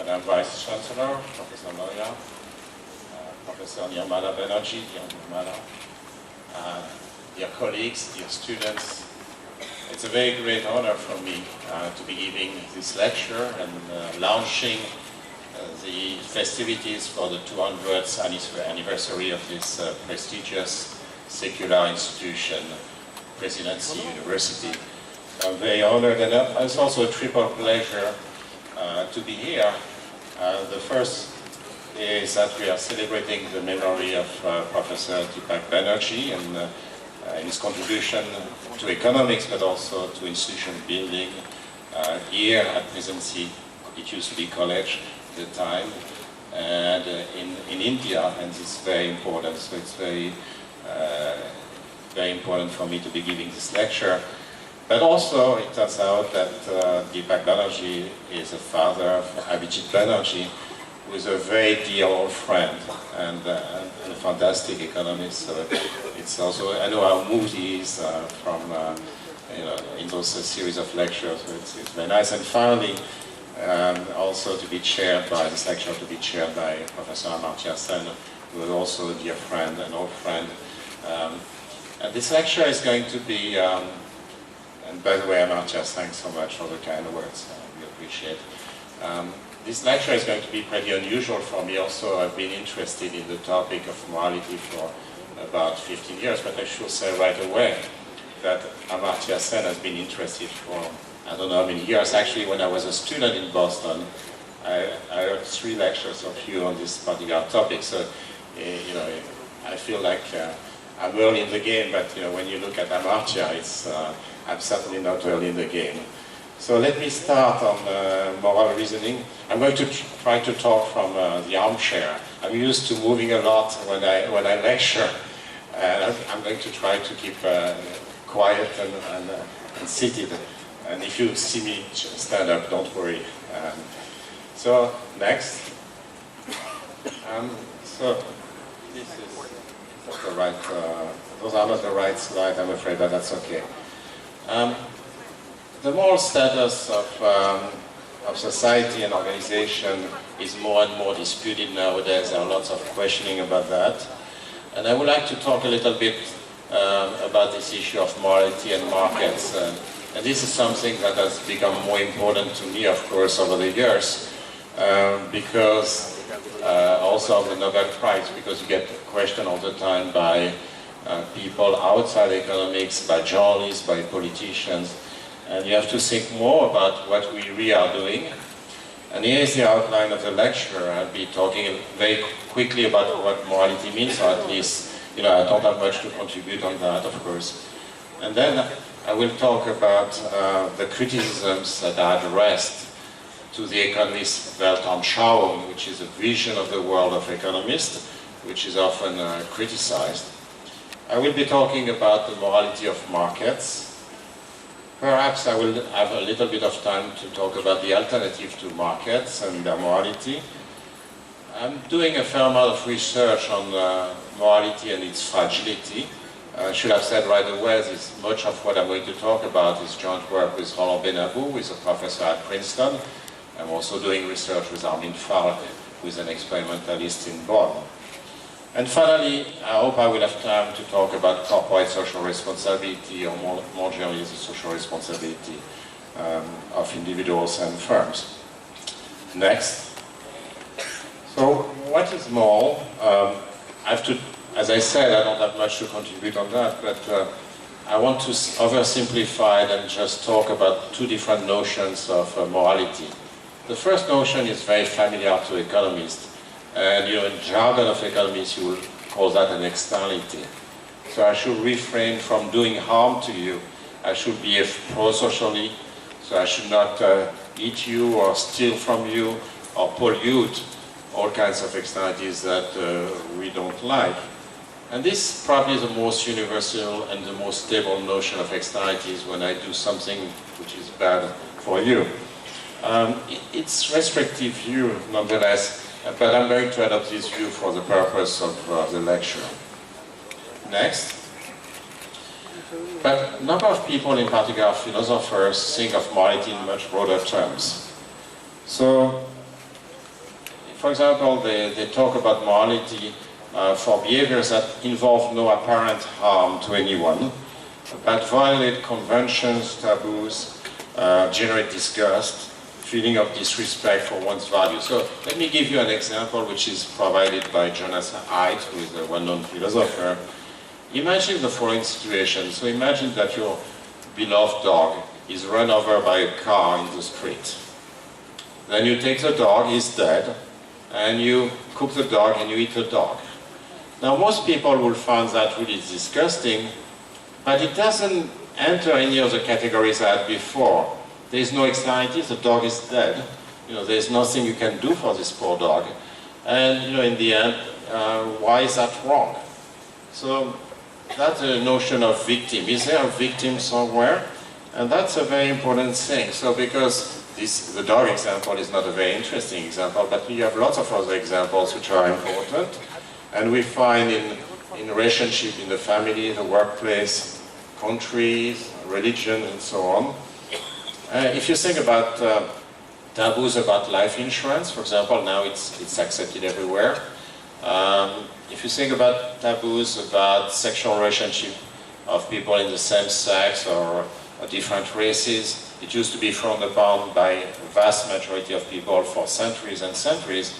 Madam Vice Chancellor, Professor Moya, Professor Nirmala Banerjee, dear Nirmala, dear colleagues, dear students. It's a very great honor for me to be giving this lecture and launching the festivities for the 200th anniversary of this prestigious secular institution, Presidency University. I'm very honored, and it's also a triple pleasure to be here. The first is that we are celebrating the memory of Professor Jean-Jacques Banerjee and his contribution to economics, but also to institution building here at Presidency. It used to be college at the time, and in India, and this is very important. So it's very important for me to be giving this lecture. But also, it turns out that Jean-Jacques Banerjee is the father of Abhijit Banerjee, who is a very dear old friend and a fantastic economist. So it's also, I know how moved he is from in those series of lectures. So it's very nice. And finally, also to be chaired by this lecture, to be chaired by Professor Amartya Sen, who is also a dear friend, an old friend. And this lecture is going to be. And by the way, Amartya, thanks so much for the kind words. We appreciate. This lecture is going to be pretty unusual for me. Also, I've been interested in the topic of morality for about 15 years, but I should say right away that Amartya Sen has been interested for, I don't know how many years. Actually, when I was a student in Boston, I heard 3 lectures of you on this particular topic. So, I feel like I'm early in the game, but when you look at Amartya, it's I'm certainly not early in the game. So let me start on moral reasoning. I'm going to try to talk from the armchair. I'm used to moving a lot when I lecture, and I'm going to try to keep quiet and seated. And if you see me stand up, don't worry. So next. So this is not the right. Those are not the right slide, I'm afraid, but that's okay. The moral status of society and organization is more and more disputed nowadays. There are lots of questioning about that. And I would like to talk a little bit about this issue of morality and markets. And this is something that has become more important to me, of course, over the years, because also of the Nobel Prize, because you get questioned all the time by people outside economics, by journalists, by politicians, and you have to think more about what we really are doing. And here is the outline of the lecture. I'll be talking very quickly about what morality means, or at least, I don't have much to contribute on that, of course. And then I will talk about the criticisms that are addressed to the economist Weltanschauung, which is a vision of the world of economists, which is often criticized. I will be talking about the morality of markets. Perhaps I will have a little bit of time to talk about the alternative to markets and their morality. I'm doing a fair amount of research on morality and its fragility. I should have said right away that much of what I'm going to talk about is joint work with Roland Benabou, who is a professor at Princeton. I'm also doing research with Armin Falk, who is an experimentalist in Bonn. And finally, I hope I will have time to talk about corporate social responsibility, or more generally the social responsibility of individuals and firms. Next. So, what is moral? As I said, I don't have much to contribute on that, but I want to oversimplify it and just talk about 2 different notions of morality. The first notion is very familiar to economists. And in jargon of economists, you will call that an externality. So I should refrain from doing harm to you. I should behave pro-socially. So I should not eat you or steal from you or pollute, all kinds of externalities that we don't like. And this probably is the most universal and the most stable notion of externalities when I do something which is bad for you. It's restrictive view nonetheless. But I'm going to adopt this view for the purpose of the lecture. Next. But a number of people, in particular philosophers, think of morality in much broader terms. So for example, they talk about morality for behaviors that involve no apparent harm to anyone, but violate conventions, taboos, generate disgust, feeling of disrespect for one's values. So let me give you an example which is provided by Jonas Haidt, who is a well-known philosopher. Imagine the following situation. So imagine that your beloved dog is run over by a car in the street. Then you take the dog, he's dead, and you cook the dog and you eat the dog. Now most people will find that really disgusting, but it doesn't enter any of the categories I had before. There is no anxiety, the dog is dead. There's nothing you can do for this poor dog. And in the end, why is that wrong? So that's a notion of victim. Is there a victim somewhere? And that's a very important thing. So because the dog example is not a very interesting example, but you have lots of other examples which are important. And we find in relationship in the family, the workplace, countries, religion, and so on. If you think about taboos about life insurance, for example, now it's accepted everywhere. If you think about taboos about sexual relationship of people in the same sex or different races, it used to be frowned upon by a vast majority of people for centuries and centuries.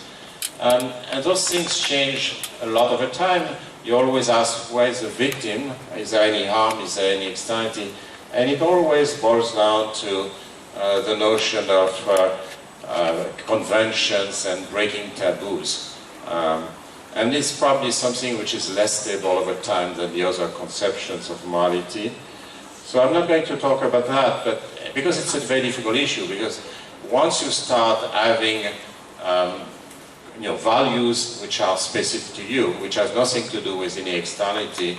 And those things change a lot over time. You always ask, where is the victim? Is there any harm? Is there any externality? And it always boils down to the notion of conventions and breaking taboos. And it's probably something which is less stable over time than the other conceptions of morality. So I'm not going to talk about that, but because it's a very difficult issue, because once you start having values which are specific to you, which has nothing to do with any externality,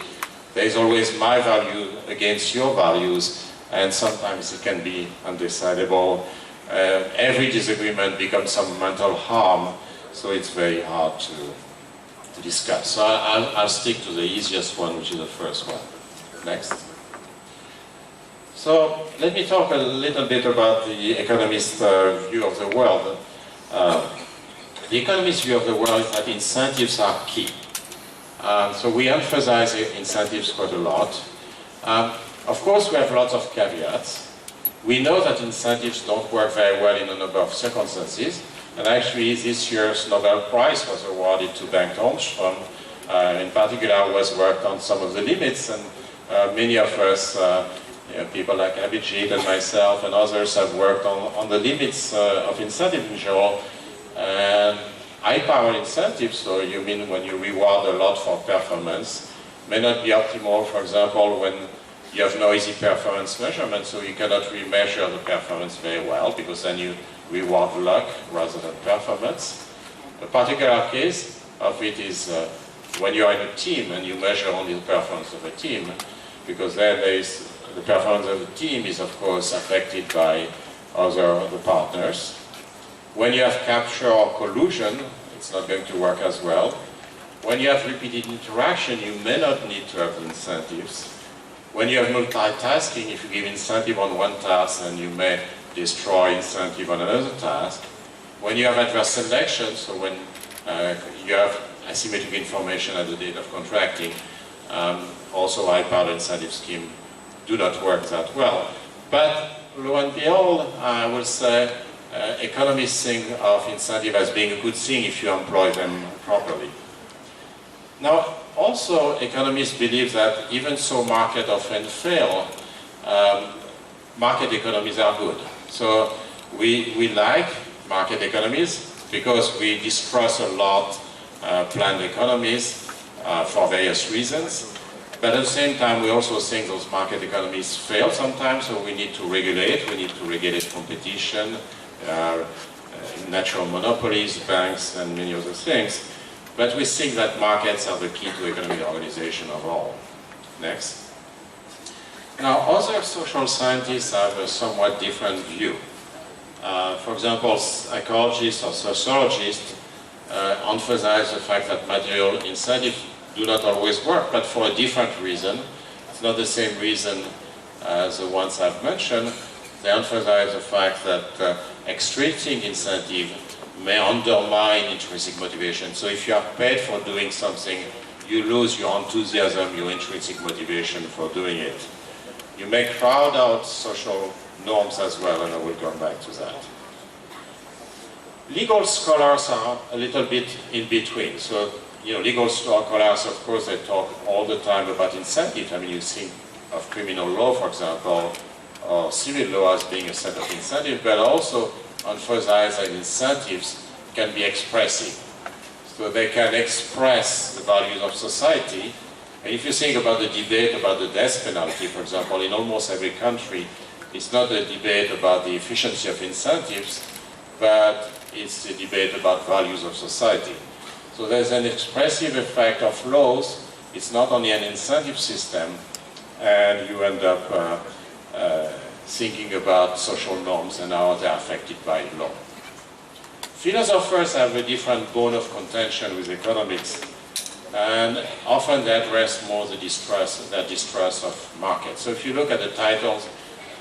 there is always my value against your values, and sometimes it can be undecidable. Every disagreement becomes some mental harm, so it's very hard to discuss. So I'll stick to the easiest one, which is the first one. Next. So let me talk a little bit about the economist view of the world. The economist view of the world is that incentives are key. So we emphasize incentives quite a lot. Of course, we have lots of caveats. We know that incentives don't work very well in a number of circumstances. And actually, this year's Nobel Prize was awarded to Bengt Holmström. In particular, was worked on some of the limits, and many of us, people like Abhijit and myself and others have worked on the limits of incentive in general. High-power incentives, so you mean when you reward a lot for performance, may not be optimal, for example, when you have noisy performance measurement, so you cannot remeasure the performance very well, because then you reward luck rather than performance. A particular case of it is when you are in a team and you measure only the performance of a team, because then the performance of the team is, of course, affected by the partners. When you have capture or collusion, it's not going to work as well. When you have repeated interaction, you may not need to have incentives. When you have multitasking, if you give incentive on one task, then you may destroy incentive on another task. When you have adverse selection, so when you have asymmetric information at the date of contracting, also high-power incentive scheme do not work that well. But lo and behold, I will say, economists think of incentive as being a good thing if you employ them properly. Now, also economists believe that even so markets often fail, market economies are good. So we like market economies because we distrust a lot planned economies for various reasons. But at the same time, we also think those market economies fail sometimes, so we need to regulate. We need to regulate competition, natural monopolies, banks, and many other things. But we think that markets are the key to economic organization overall. Next. Now, other social scientists have a somewhat different view. For example, psychologists or sociologists emphasize the fact that material incentives do not always work, but for a different reason. It's not the same reason as the ones I've mentioned. They emphasize the fact that extrinsic incentive may undermine intrinsic motivation. So if you are paid for doing something, you lose your enthusiasm, your intrinsic motivation for doing it. You may crowd out social norms as well, and I will come back to that. Legal scholars are a little bit in between. So, legal scholars, of course, they talk all the time about incentive. I mean, you think of criminal law, for example, or civil law as being a set of incentives, but also emphasize that incentives can be expressive. So they can express the values of society. And if you think about the debate about the death penalty, for example, in almost every country, it's not a debate about the efficiency of incentives, but it's a debate about values of society. So there's an expressive effect of laws. It's not only an incentive system, and you end up thinking about social norms and how they're affected by law. Philosophers have a different bone of contention with economics, and often they address more their distrust of markets. So if you look at the titles,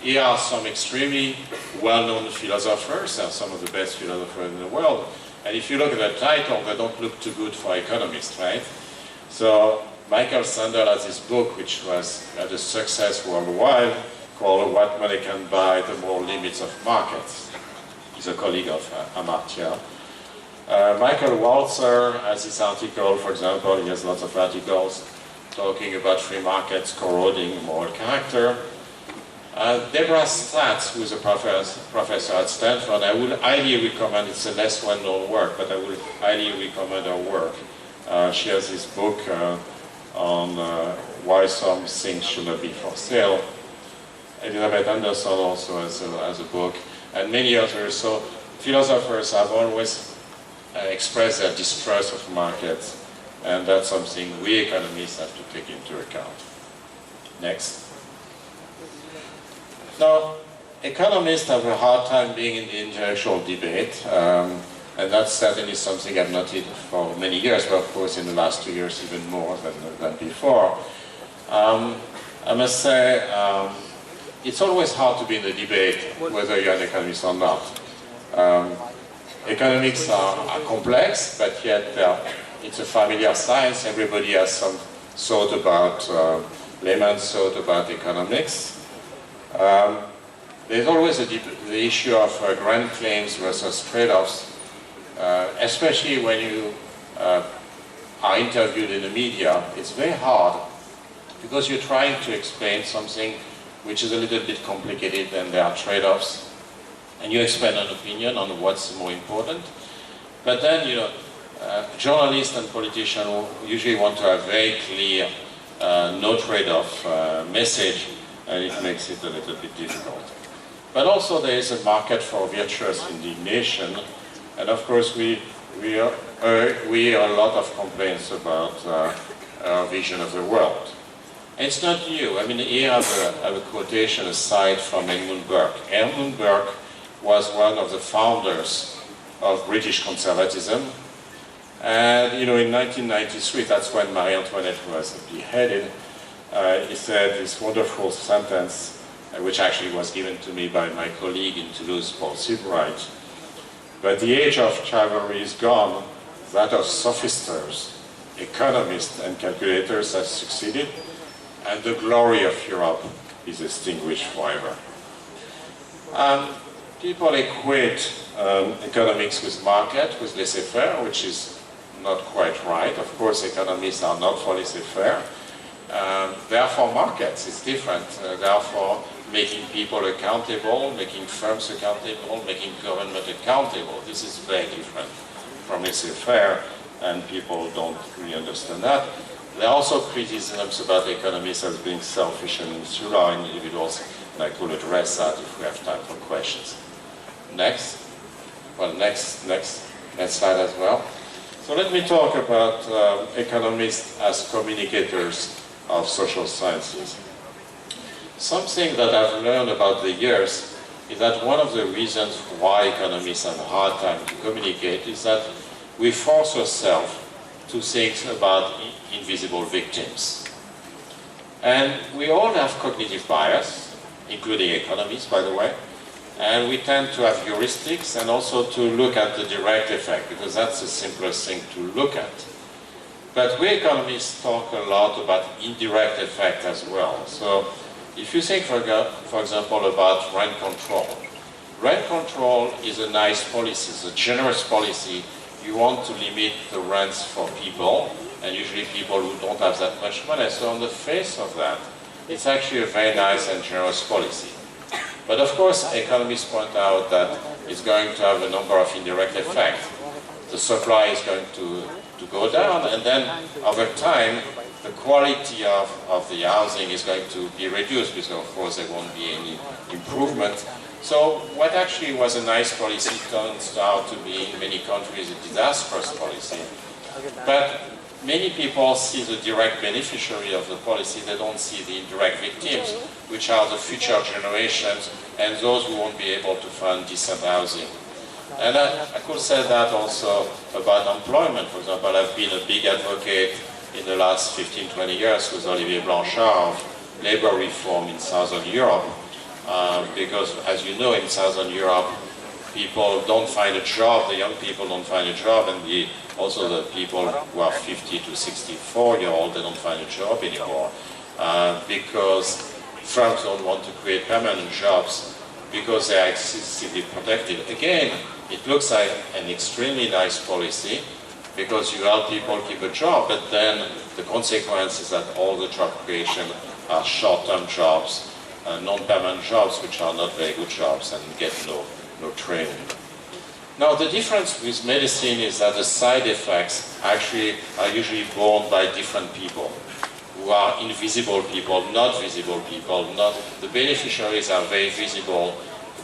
here are some extremely well-known philosophers, and some of the best philosophers in the world. And if you look at the title, they don't look too good for economists, right? So Michael Sandel has this book, which had a success worldwide, called What Money Can Buy, The Moral Limits of Markets. He's a colleague of Amartya. Michael Walzer has this article, for example, he has lots of articles talking about free markets corroding moral character. Deborah Slatz, who is a professor at Stanford, I would highly recommend, it's a less well-known work, but I would highly recommend her work. She has this book on why some things should not be for sale. Elizabeth Anderson also has a book, and many others. So philosophers have always expressed their distrust of markets, and that's something we economists have to take into account. Next. Now, economists have a hard time being in the intellectual debate, and that's certainly something I've noted for many years, but of course in the last 2 years even more than before. I must say, it's always hard to be in the debate whether you're an economist or not. Economics are complex, but yet it's a familiar science. Everybody has some thought about, layman's thought about economics. There's always the issue of grand claims versus trade-offs, especially when you are interviewed in the media. It's very hard because you're trying to explain something which is a little bit complicated, and there are trade-offs, and you explain an opinion on what's more important. But then, journalists and politicians usually want to have very clear, no trade-off message, and it makes it a little bit difficult. But also there is a market for virtuous indignation, and of course we hear a lot of complaints about our vision of the world. And it's not new. I mean, here I have a quotation aside from Edmund Burke. Edmund Burke was one of the founders of British conservatism, and in 1993, that's when Marie Antoinette was beheaded. He said this wonderful sentence, which actually was given to me by my colleague in Toulouse, Paul Sebright. But the age of chivalry is gone, that of sophisters, economists and calculators has succeeded, and the glory of Europe is extinguished forever. People equate economics with market, with laissez-faire, which is not quite right. Of course, economists are not for laissez-faire. Therefore, markets is different. Therefore, making people accountable, making firms accountable, making government accountable. This is very different from laissez-faire, and people don't really understand that. There are also criticisms about economists as being selfish and insular individuals, and I could address that if we have time for questions. Next. Well, next slide as well. So let me talk about economists as communicators of social sciences. Something that I've learned about the years is that one of the reasons why economists have a hard time to communicate is that we force ourselves to think about invisible victims. And we all have cognitive bias, including economists, by the way. And we tend to have heuristics and also to look at the direct effect, because that's the simplest thing to look at. But we economists talk a lot about indirect effect as well. So if you think, for example, about rent control. Rent control is a nice policy, it's a generous policy. You want to limit the rents for people, and usually people who don't have that much money. So on the face of that, it's actually a very nice and generous policy. But of course, economists point out that it's going to have a number of indirect effects. The supply is going to go down, and then over time, the quality of the housing is going to be reduced, because of course there won't be any improvement. So what actually was a nice policy turns out to be in many countries a disastrous policy. But many people see the direct beneficiary of the policy, they don't see the indirect victims, which are the future generations and those who won't be able to find decent housing. And I could say that also about employment. For example, I've been a big advocate in the last 15-20 years with Olivier Blanchard of labor reform in Southern Europe. Because, as you know, in Southern Europe, people don't find a job, the young people don't find a job, and also the people who are 50 to 64-year-old, they don't find a job anymore. Because firms don't want to create permanent jobs because they are excessively protected. Again, it looks like an extremely nice policy because you help people keep a job, but then the consequence is that all the job creation are short-term jobs, non-permanent jobs, which are not very good jobs and get no training. Now, the difference with medicine is that the side effects actually are usually borne by different people, who are invisible people, not visible people. The beneficiaries are very visible,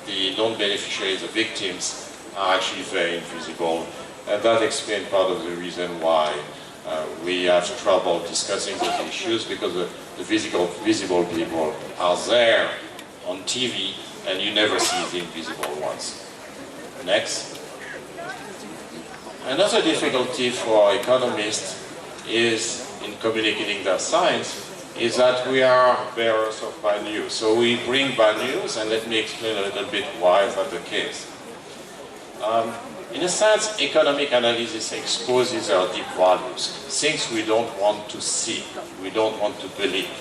the non-beneficiaries, the victims, are actually very invisible. And that explains part of the reason why we have trouble discussing those issues, because the visible people are there on TV and you never see the invisible ones. Next. Another difficulty for economists is in communicating their science is that we are bearers of bad news. So we bring bad news, and let me explain a little bit why is that the case. In a sense, economic analysis exposes our deep values, things we don't want to see, we don't want to believe.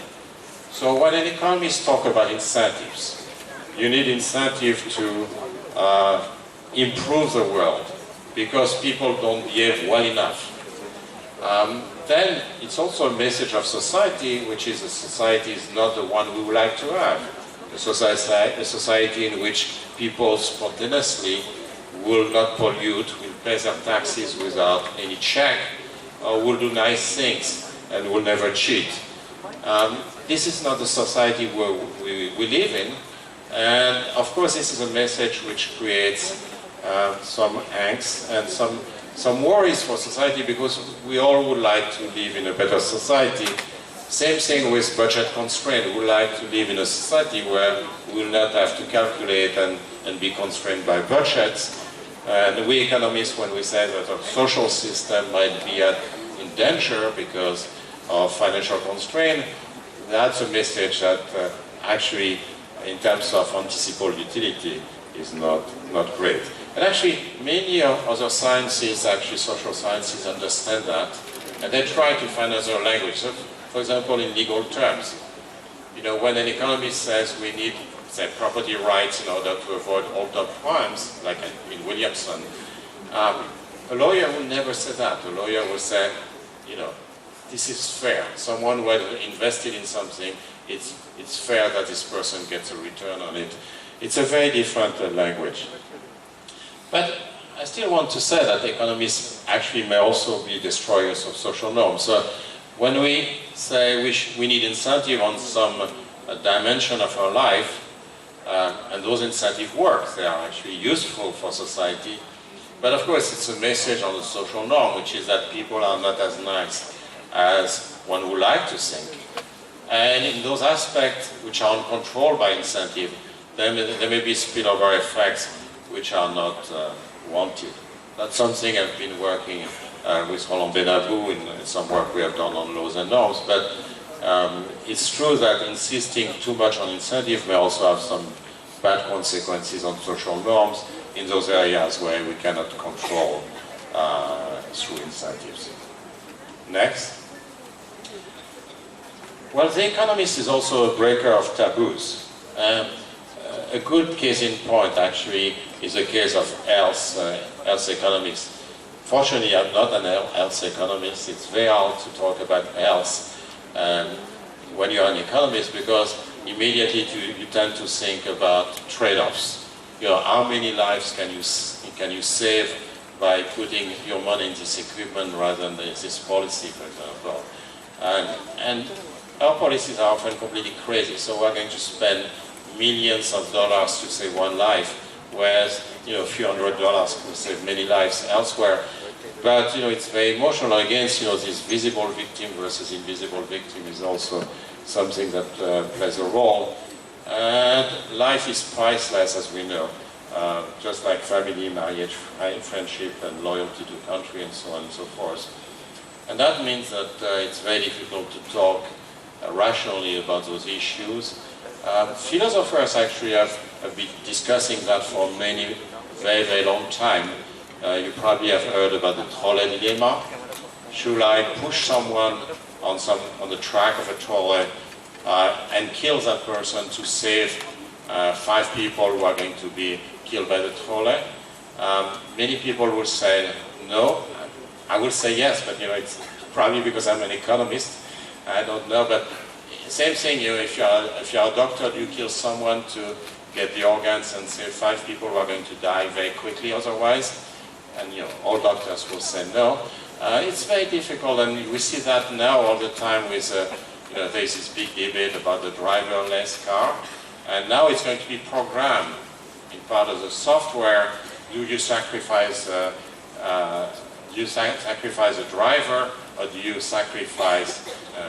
So when an economist talks about incentives, you need incentive to improve the world because people don't behave well enough. Then it's also a message of society, which is a society is not the one we would like to have. A society in which people spontaneously will not pollute, will pay their taxes without any check, or will do nice things and will never cheat. This is not the society where we live in, and of course this is a message which creates some angst and some worries for society, because we all would like to live in a better society. Same thing with budget constraint. We would like to live in a society where we will not have to calculate and be constrained by budgets. And we economists, when we say that our social system might be in danger because of financial constraint, that's a message that actually, in terms of anticipable utility, is not great. And actually, many other sciences, actually social sciences, understand that, and they try to find other language. So, for example, in legal terms, you know, when an economist says we need, say, property rights in order to avoid all-up crimes, like in Williamson, a lawyer will never say that. A lawyer will say, you know, this is fair. Someone who has invested in something, it's fair that this person gets a return on it. It's a very different language. But I still want to say that economists actually may also be destroyers of social norms. So when we say we need incentive on some dimension of our life, and those incentives work, they are actually useful for society. But of course it's a message on the social norm, which is that people are not as nice as one would like to think. And in those aspects which are uncontrolled by incentive, there may be spillover effects which are not wanted. That's something I've been working with Roland Benabou in some work we have done on laws and norms, but it's true that insisting too much on incentive may also have some bad consequences on social norms in those areas where we cannot control through incentives. Next. Well, the economist is also a breaker of taboos. A good case in point, actually, is the case of health economics. Fortunately, I'm not an health economist. It's very hard to talk about health when you're an economist, because immediately you tend to think about trade-offs. You know, how many lives can you save by putting your money in this equipment rather than this policy, for example? And our policies are often completely crazy. So we're going to spend millions of dollars to save one life, whereas a few $100s could save many lives elsewhere. But it's very emotional. Against this visible victim versus invisible victim is also something that plays a role. And life is priceless, as we know, just like family, marriage, friendship, and loyalty to country, and so on and so forth. And that means that it's very difficult to talk rationally about those issues. Philosophers actually have been discussing that for many, very, very long time. You probably have heard about the Tirole dilemma. Should I push someone on the track of a trolley and kill that person to save 5 people who are going to be killed by the trolley? Many people will say no. I will say yes, but it's probably because I'm an economist. I don't know, but same thing. If you're a doctor, you kill someone to get the organs and save 5 people who are going to die very quickly otherwise. And all doctors will say no. It's very difficult, and we see that now all the time with there's this big debate about the driverless car, and now it's going to be programmed in part of the software. Do you sacrifice the driver, or do you sacrifice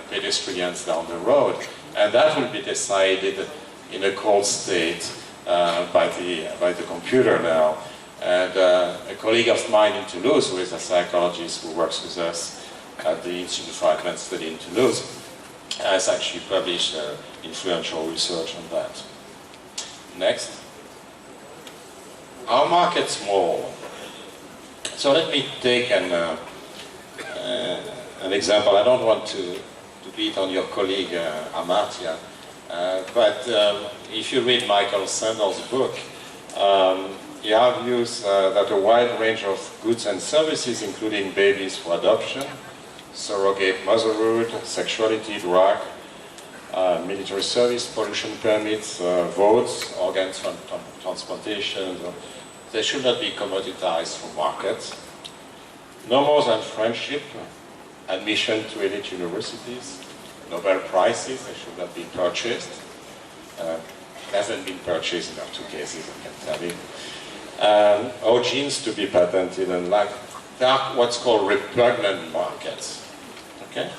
pedestrians down the road? And that will be decided in a cold state by the computer now. And a colleague of mine in Toulouse, who is a psychologist who works with us at the Institute for Advanced Study in Toulouse, has actually published influential research on that. Next. Our market's small. So let me take an example. I don't want to beat on your colleague Amartya, but if you read Michael Sandel's book, he argues that a wide range of goods and services, including babies for adoption, surrogate motherhood, sexuality, drug, military service, pollution permits, votes, organs transplantation, they should not be commoditized for markets. No more than friendship, admission to elite universities, Nobel Prizes, they should not be purchased. Hasn't been purchased in our 2 cases, I can tell you. Or genes to be patented, and like there are what's called repugnant markets. Okay,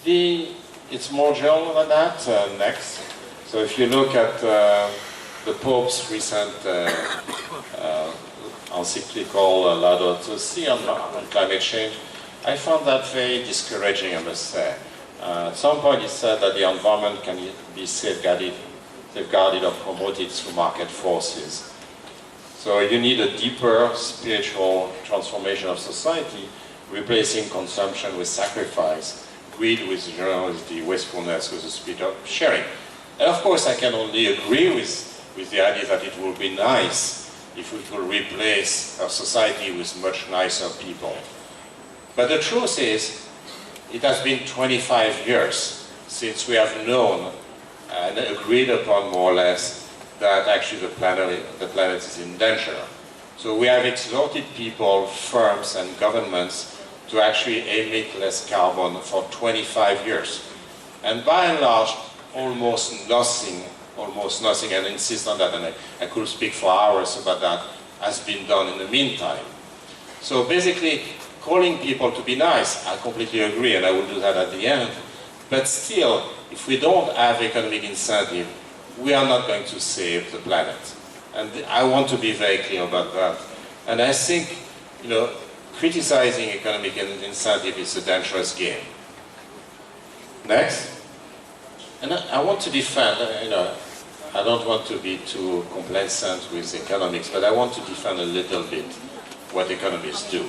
it's more general than that. Next, so if you look at the Pope's recent encyclical Laudato Si on climate change, I found that very discouraging, I must say. At some point, he said that the environment can be safeguarded or promoted through market forces. So you need a deeper spiritual transformation of society, replacing consumption with sacrifice, greed with generosity, wastefulness with the spirit of sharing. And of course, I can only agree with the idea that it would be nice if we could replace our society with much nicer people. But the truth is, it has been 25 years since we have known and agreed upon more or less that actually the planet is in danger. So we have exhorted people, firms and governments to actually emit less carbon for 25 years. And by and large, almost nothing, and I insist on that, and I could speak for hours about that, has been done in the meantime. So basically, calling people to be nice, I completely agree, and I will do that at the end. But still, if we don't have economic incentive, we are not going to save the planet. And I want to be very clear about that. And I think, criticizing economic incentive is a dangerous game. Next. And I want to defend, I don't want to be too complacent with economics, but I want to define a little bit what economists do.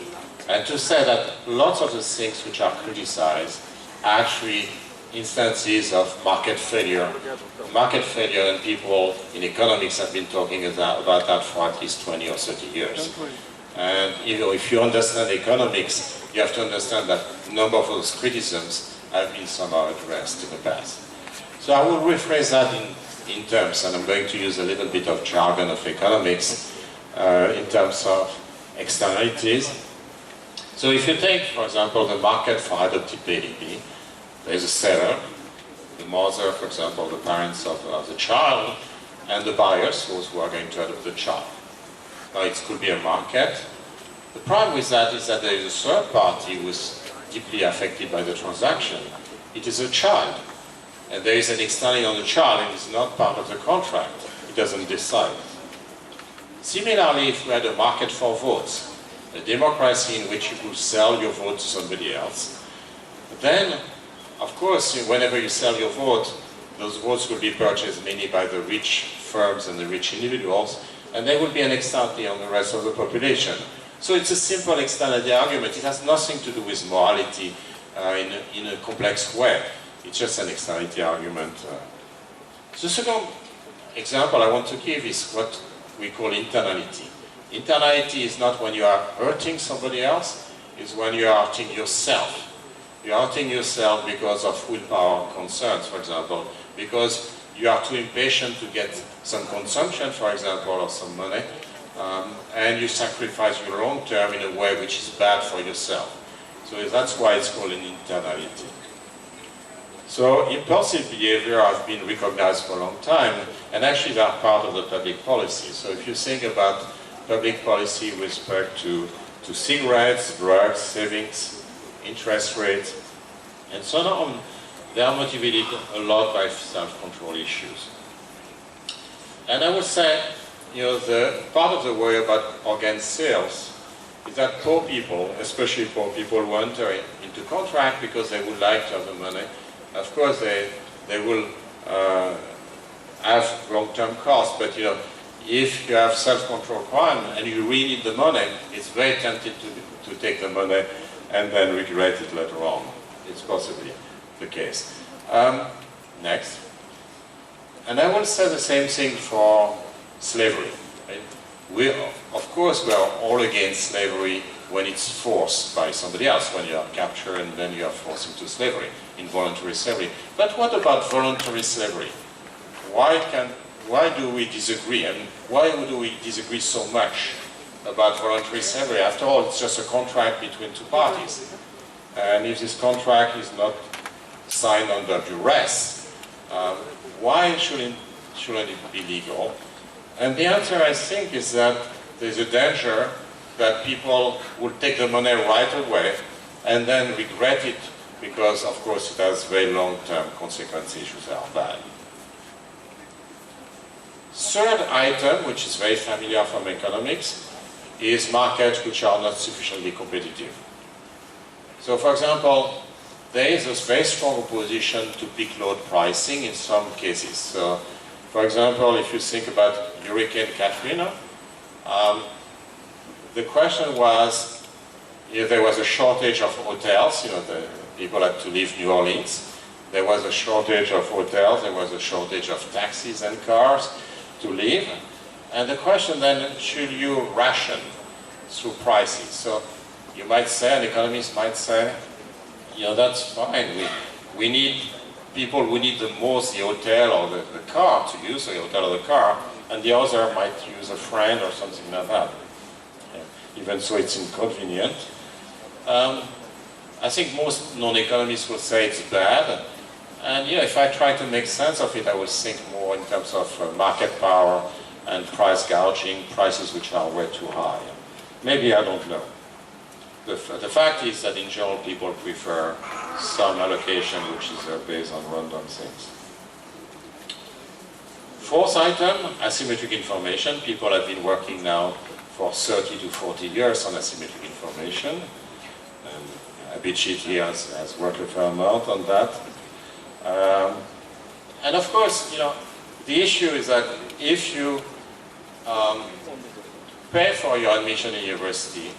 And to say that lots of the things which are criticized are actually instances of market failure. Market failure, and people in economics have been talking about that for at least 20 or 30 years. And if you understand economics, you have to understand that a number of those criticisms have been somehow addressed in the past. So I will rephrase that in terms, and I'm going to use a little bit of jargon of economics in terms of externalities. So if you take, for example, the market for adopted baby, there's a seller, the mother, for example, the parents of the child, and the buyers, those who are going to adopt the child. Now it could be a market. The problem with that is that there is a third party who is deeply affected by the transaction. It is a child. And there is an externality on the child, and it's not part of the contract. It doesn't decide. Similarly, if we had a market for votes, a democracy in which you could sell your vote to somebody else, then, of course, whenever you sell your vote, those votes will be purchased mainly by the rich firms and the rich individuals, and there will be an externality on the rest of the population. So it's a simple externality argument. It has nothing to do with morality in a complex way. It's just an externality argument. The second example I want to give is what we call internality. Internality is not when you are hurting somebody else, it's when you are hurting yourself. You are hurting yourself because of willpower concerns, for example, because you are too impatient to get some consumption, for example, or some money, and you sacrifice your long term in a way which is bad for yourself. So that's why it's called an internality. So impulsive behavior has been recognized for a long time, and actually they are part of the public policy. So if you think about public policy with respect to cigarettes, drugs, savings, interest rates, and so on, they are motivated a lot by self-control issues. And I would say, the part of the worry about organ sales is that poor people, especially poor people who enter into contract because they would like to have the money, of course they will have long-term costs, but if you have self-control crime and you really need the money, it's very tempted to take the money and then regret it later on. It's possibly the case. Next. And I will say the same thing for slavery. Right? Of course, we are all against slavery when it's forced by somebody else, when you are captured and then you are forced into slavery, involuntary slavery. But what about voluntary slavery? Why do we disagree? I mean, why do we disagree so much about voluntary slavery? After all, it's just a contract between two parties. And if this contract is not signed under duress, why shouldn't it be legal? And the answer, I think, is that there's a danger that people will take the money right away and then regret it because, of course, it has very long-term consequences which are bad. Third item, which is very familiar from economics, is markets which are not sufficiently competitive. So, for example, there is a very strong opposition to peak load pricing in some cases. So, for example, if you think about Hurricane Katrina, the question was if there was a shortage of hotels, the people had to leave New Orleans. There was a shortage of hotels, there was a shortage of taxis and cars to live. And the question then, should you ration through prices? So you might say, an economist might say, that's fine. We need people who need the most the hotel or the car to use, the hotel or the car, and the other might use a friend or something like that. Even so, it's inconvenient. I think most non-economists will say it's bad. And if I try to make sense of it, I would think more in terms of market power and price gouging, prices which are way too high. Maybe, I don't know. The fact is that in general people prefer some allocation which is based on random things. Fourth item, asymmetric information. People have been working now for 30 to 40 years on asymmetric information. And Abhijit here has worked a fair amount on that. And of course, the issue is that if you pay for your admission in university,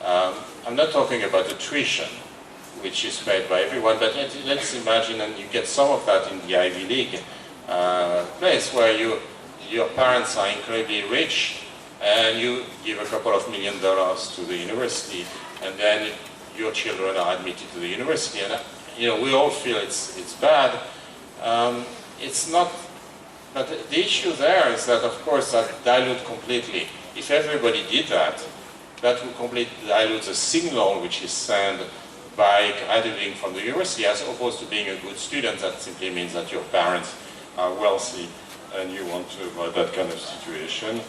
I'm not talking about the tuition, which is paid by everyone, but let's imagine and you get some of that in the Ivy League place where your parents are incredibly rich and you give a couple of $1 million to the university and then your children are admitted to the university. And we all feel it's bad. It's not, but the issue there is that, of course, that dilute completely. If everybody did that, that would completely dilute the signal which is sent by graduating from the university, as opposed to being a good student. That simply means that your parents are wealthy and you want to avoid that kind of situation.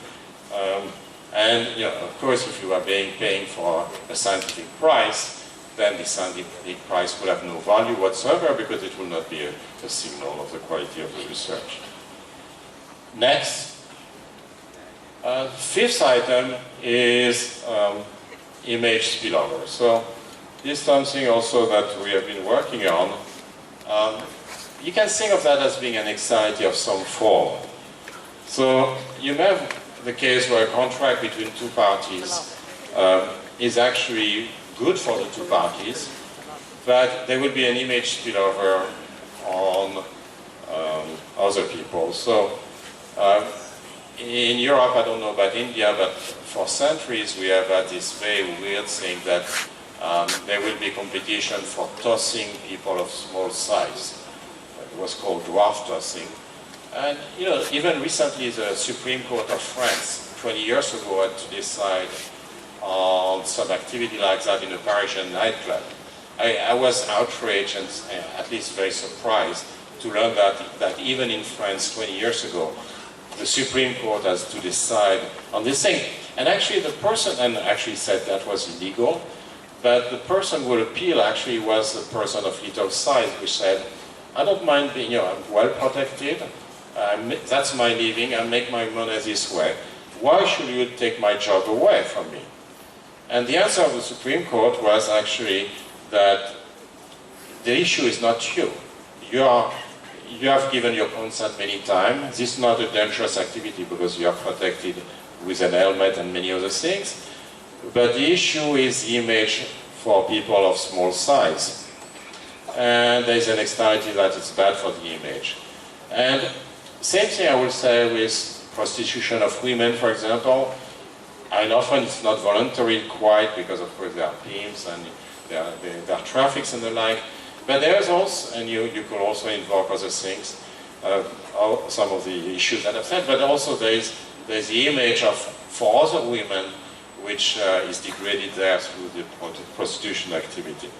And of course, if you are paying for a scientific prize, then the scientific prize will have no value whatsoever because it will not be a signal of the quality of the research. Next, fifth item is image spillover. So this is something also that we have been working on. You can think of that as being an anxiety of some form. So you have the case where a contract between two parties is actually good for the two parties, but there will be an image spillover on other people. So in Europe, I don't know about India, but for centuries we have had this very weird thing that there will be competition for tossing people of small size. It was called dwarf tossing. And even recently the Supreme Court of France, 20 years ago, had to decide on some activity like that in a Parisian nightclub. I was outraged and at least very surprised to learn that even in France 20 years ago, the Supreme Court has to decide on this thing. And actually the person, and actually said that was illegal, but the person who would appeal actually was a person of little size, which said, I don't mind being, I'm well protected, that's my living, I make my money this way. Why should you take my job away from me? And the answer of the Supreme Court was actually that the issue is not you. You have given your consent many times. This is not a dangerous activity because you are protected with an helmet and many other things. But the issue is the image for people of small size. And there is an anxiety that it's bad for the image. And same thing I will say with prostitution of women, for example. And often it's not voluntary quite because of course there are pimps and there are traffics and the like. But there's also, and you could also invoke other things, some of the issues that I've said, but also there's the image of, for other women, which is degraded there through the prostitution activity.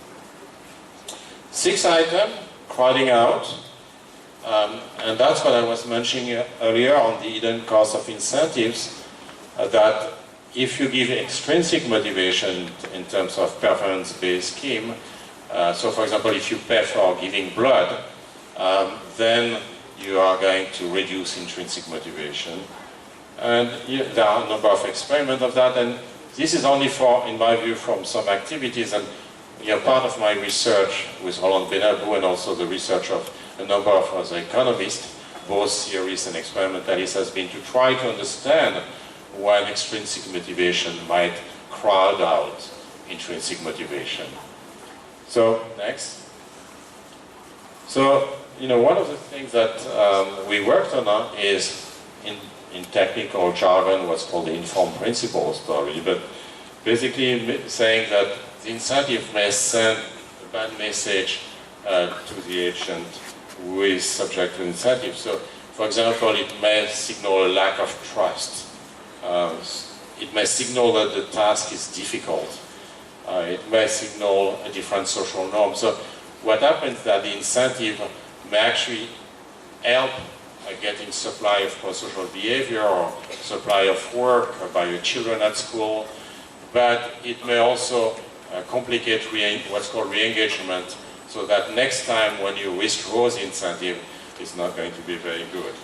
Sixth item, crowding out. And that's what I was mentioning earlier on the hidden cost of incentives, that if you give extrinsic motivation in terms of performance-based scheme, so for example, if you pay for giving blood, then you are going to reduce intrinsic motivation. And there are a number of experiments of that, and this is only for, in my view, from some activities, and part of my research with Roland Benabou and also the research of a number of other economists, both theorists and experimentalists, has been to try to understand why extrinsic motivation might crowd out intrinsic motivation. So, next. So, one of the things that we worked on is, in technical jargon, what's called the informed principle story, but basically saying that the incentive may send a bad message to the agent who is subject to incentive. So, for example, it may signal a lack of trust. It may signal that the task is difficult. It may signal a different social norm. So what happens is that the incentive may actually help getting supply of prosocial behavior or supply of work by your children at school, but it may also complicate what's called re-engagement, so that next time when you withdraw the incentive, it's not going to be very good.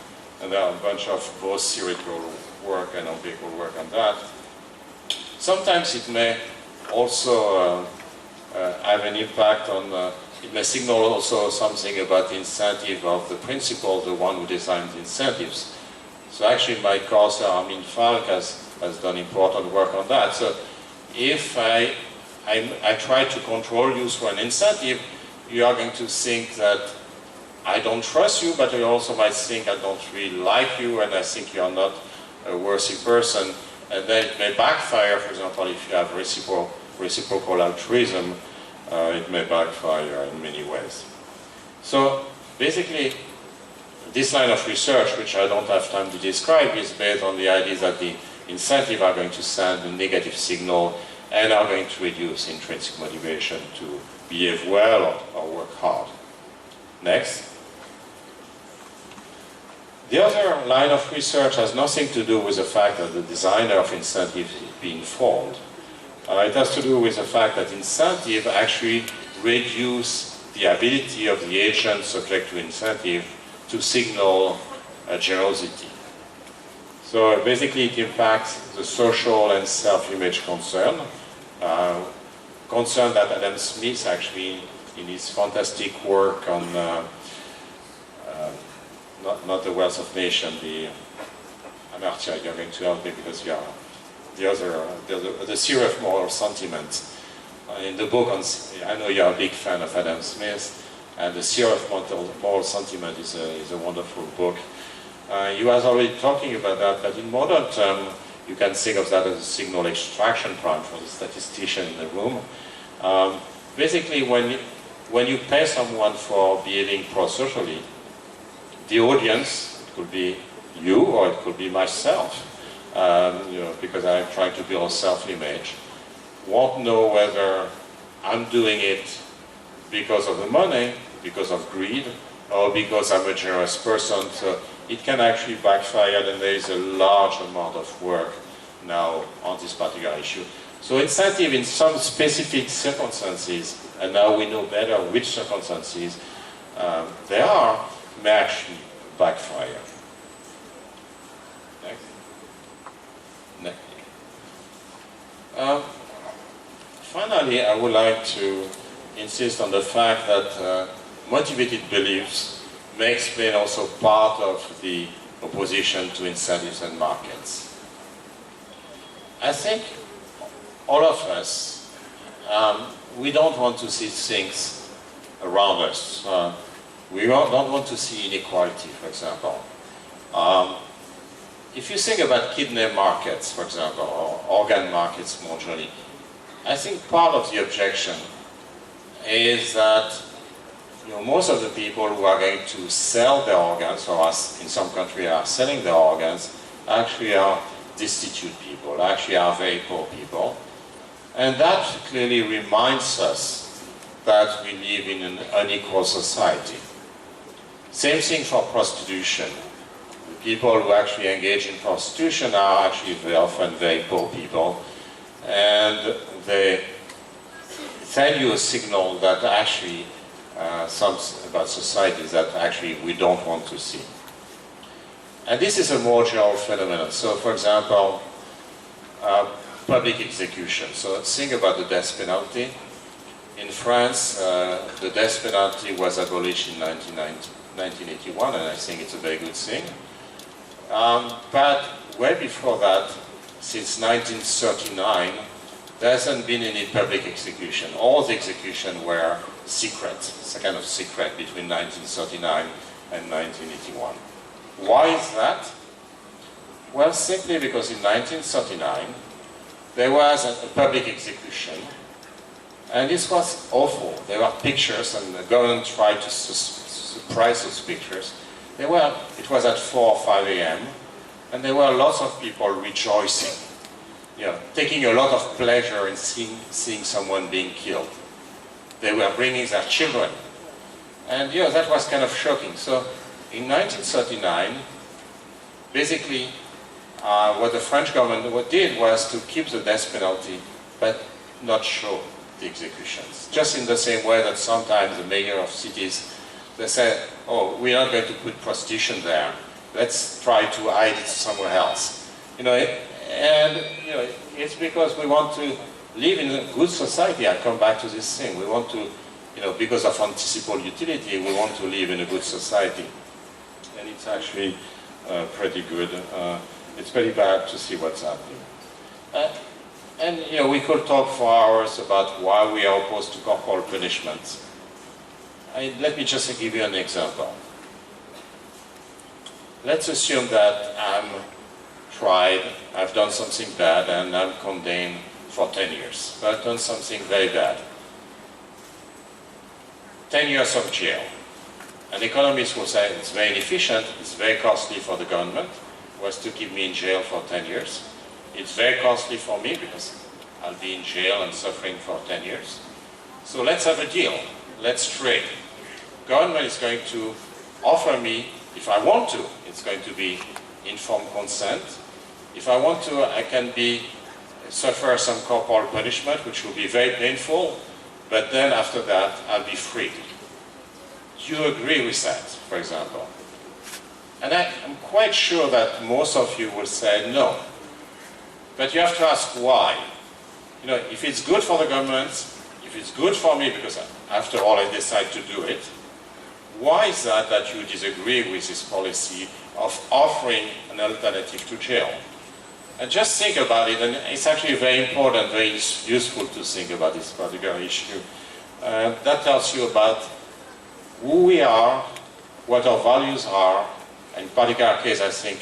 And there are a bunch of both theoretical work and empirical work on that. Sometimes it may also have an impact on it may signal also something about the incentive of the principal, the one who designs the incentives. So actually my co-author Armin Falk has done important work on that. So if I try to control you through an incentive, you are going to think that I don't trust you, but you also might think I don't really like you and I think you are not a worthy person. And then it may backfire, for example, if you have reciprocal altruism, it may backfire in many ways. So basically, this line of research, which I don't have time to describe, is based on the idea that the incentives are going to send a negative signal and are going to reduce intrinsic motivation to behave well or work hard. Next. The other line of research has nothing to do with the fact that the designer of incentives is being informed. It has to do with the fact that incentives actually reduce the ability of the agent subject to incentive to signal generosity. So basically it impacts the social and self-image concern, concern that Adam Smith actually, in his fantastic work on not the wealth of nations, the Amartya, you're going to help me because you are the theory of moral sentiment. In the book, I know you're a big fan of Adam Smith, and the theory of moral sentiment is a wonderful book. You was already talking about that, but in modern terms, you can think of that as a signal extraction problem for the statistician in the room. Basically, when you pay someone for behaving pro-socially, the audience, it could be you or it could be myself, because I'm trying to build a self-image, won't know whether I'm doing it because of the money, because of greed, or because I'm a generous person. So it can actually backfire, and there is a large amount of work now on this particular issue. So incentive in some specific circumstances, and now we know better which circumstances they are, may actually backfire. Next. Finally, I would like to insist on the fact that motivated beliefs may explain also part of the opposition to incentives and markets. I think all of us, we don't want to see things around us. We don't want to see inequality, for example. If you think about kidney markets, for example, or organ markets more generally, I think part of the objection is that most of the people who are going to sell their organs, or as in some countries are selling their organs, actually are destitute people, actually are very poor people. And that clearly reminds us that we live in an unequal society. Same thing for prostitution. The people who actually engage in prostitution are actually very often very poor people, and they send you a signal that actually something about society that actually we don't want to see. And this is a more general phenomenon. So for example, public execution. So think about the death penalty. In France, the death penalty was abolished in 1981, and I think it's a very good thing. But way before that, since 1939, there hasn't been any public execution. All the executions were secret, it's a kind of secret between 1939 and 1981. Why is that? Well, simply because in 1939, there was a public execution, and this was awful. There were pictures, and the government tried to suppress those pictures. It was at 4 or 5 a.m., and there were lots of people rejoicing, taking a lot of pleasure in seeing someone being killed. They were bringing their children, and that was kind of shocking. So in 1939, basically, what the French government did was to keep the death penalty, but not show the executions. Just in the same way that sometimes the mayor of cities, they say, oh, we are not going to put prostitution there. Let's try to hide it somewhere else. It's because we want to live in a good society. I come back to this thing. We want to because of anticipal utility, we want to live in a good society. And it's actually pretty good. It's pretty bad to see what's happening. And we could talk for hours about why we are opposed to corporal punishments. Let me just give you an example. Let's assume that I'm tried, I've done something bad, and I'm condemned for 10 years. But I've done something very bad. 10 years of jail. An economist will say it's very inefficient, it's very costly for the government, was to keep me in jail for 10 years. It's very costly for me because I'll be in jail and suffering for 10 years. So let's have a deal. Let's trade. Government is going to offer me, if I want to, it's going to be informed consent. If I want to, I can suffer some corporal punishment, which will be very painful, but then after that, I'll be free. Do you agree with that, for example? And I'm quite sure that most of you will say no. But you have to ask why. If it's good for the government, if it's good for me, because after all I decide to do it, why is that you disagree with this policy of offering an alternative to jail? And just think about it, and it's actually very important, very useful to think about this particular issue. That tells you about who we are, what our values are. In particular case, I think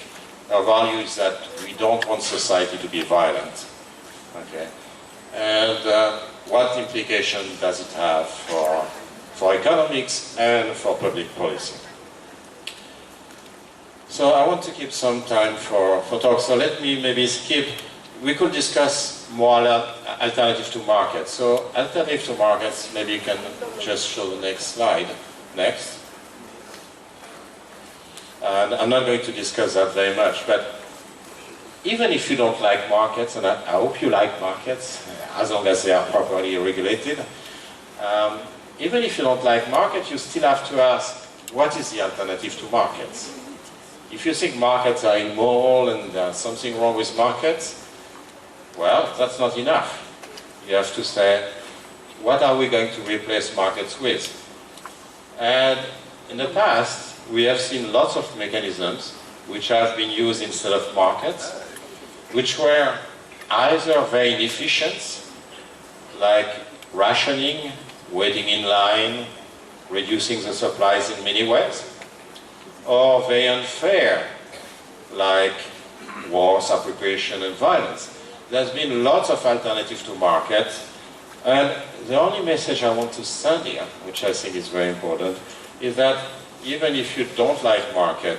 our value is that we don't want society to be violent. Okay? And what implication does it have for economics and for public policy? So I want to keep some time for talk. So let me maybe skip. We could discuss more alternative to markets. So alternative to markets, maybe you can just show the next slide. Next. And I'm not going to discuss that very much, but even if you don't like markets, and I hope you like markets, as long as they are properly regulated, even if you don't like markets, you still have to ask, what is the alternative to markets? If you think markets are immoral and there's something wrong with markets, well, that's not enough. You have to say, what are we going to replace markets with? And in the past, we have seen lots of mechanisms which have been used instead of markets, which were either very inefficient, like rationing, waiting in line, reducing the supplies in many ways, or very unfair, like wars, appropriation, and violence. There's been lots of alternatives to market, and the only message I want to send here, which I think is very important, is that even if you don't like market,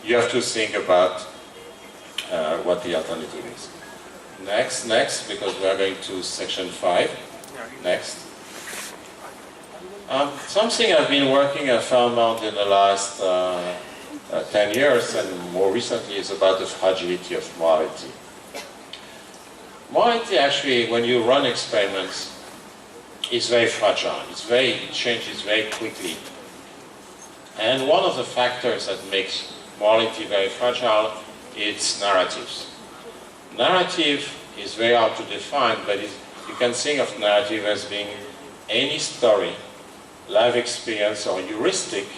you have to think about what the alternative is. Next, because we are going to section 5. Next. Something I've been working and found out in the last 10 years and more recently is about the fragility of morality. Morality actually, when you run experiments, is very fragile. It changes very quickly. And one of the factors that makes morality very fragile is narratives. Narrative is very hard to define, but you can think of narrative as being any story, life experience, or heuristic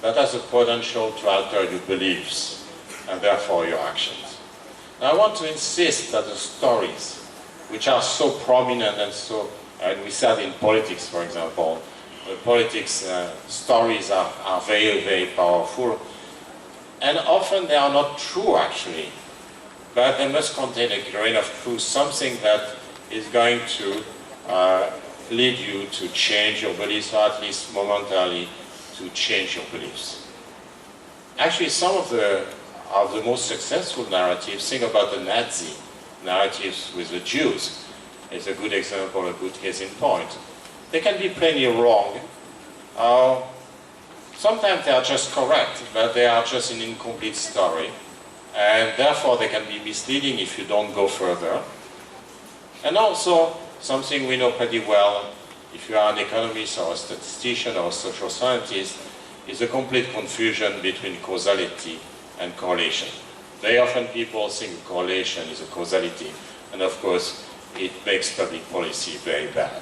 that has the potential to alter your beliefs and therefore your actions. Now, I want to insist that the stories, which are so prominent and we said in politics, for example, politics stories are very, very powerful, and often they are not true actually, but they must contain a grain of truth, something that is going to lead you to change your beliefs, or at least momentarily to change your beliefs. Actually, some of the most successful narratives, think about the Nazi narratives with the Jews, is a good example, a good case in point. They can be plainly wrong. Sometimes they are just correct, but they are just an incomplete story. And therefore they can be misleading if you don't go further. And also, something we know pretty well, if you are an economist or a statistician or a social scientist, is a complete confusion between causality and correlation. Very often people think correlation is a causality, and of course it makes public policy very bad.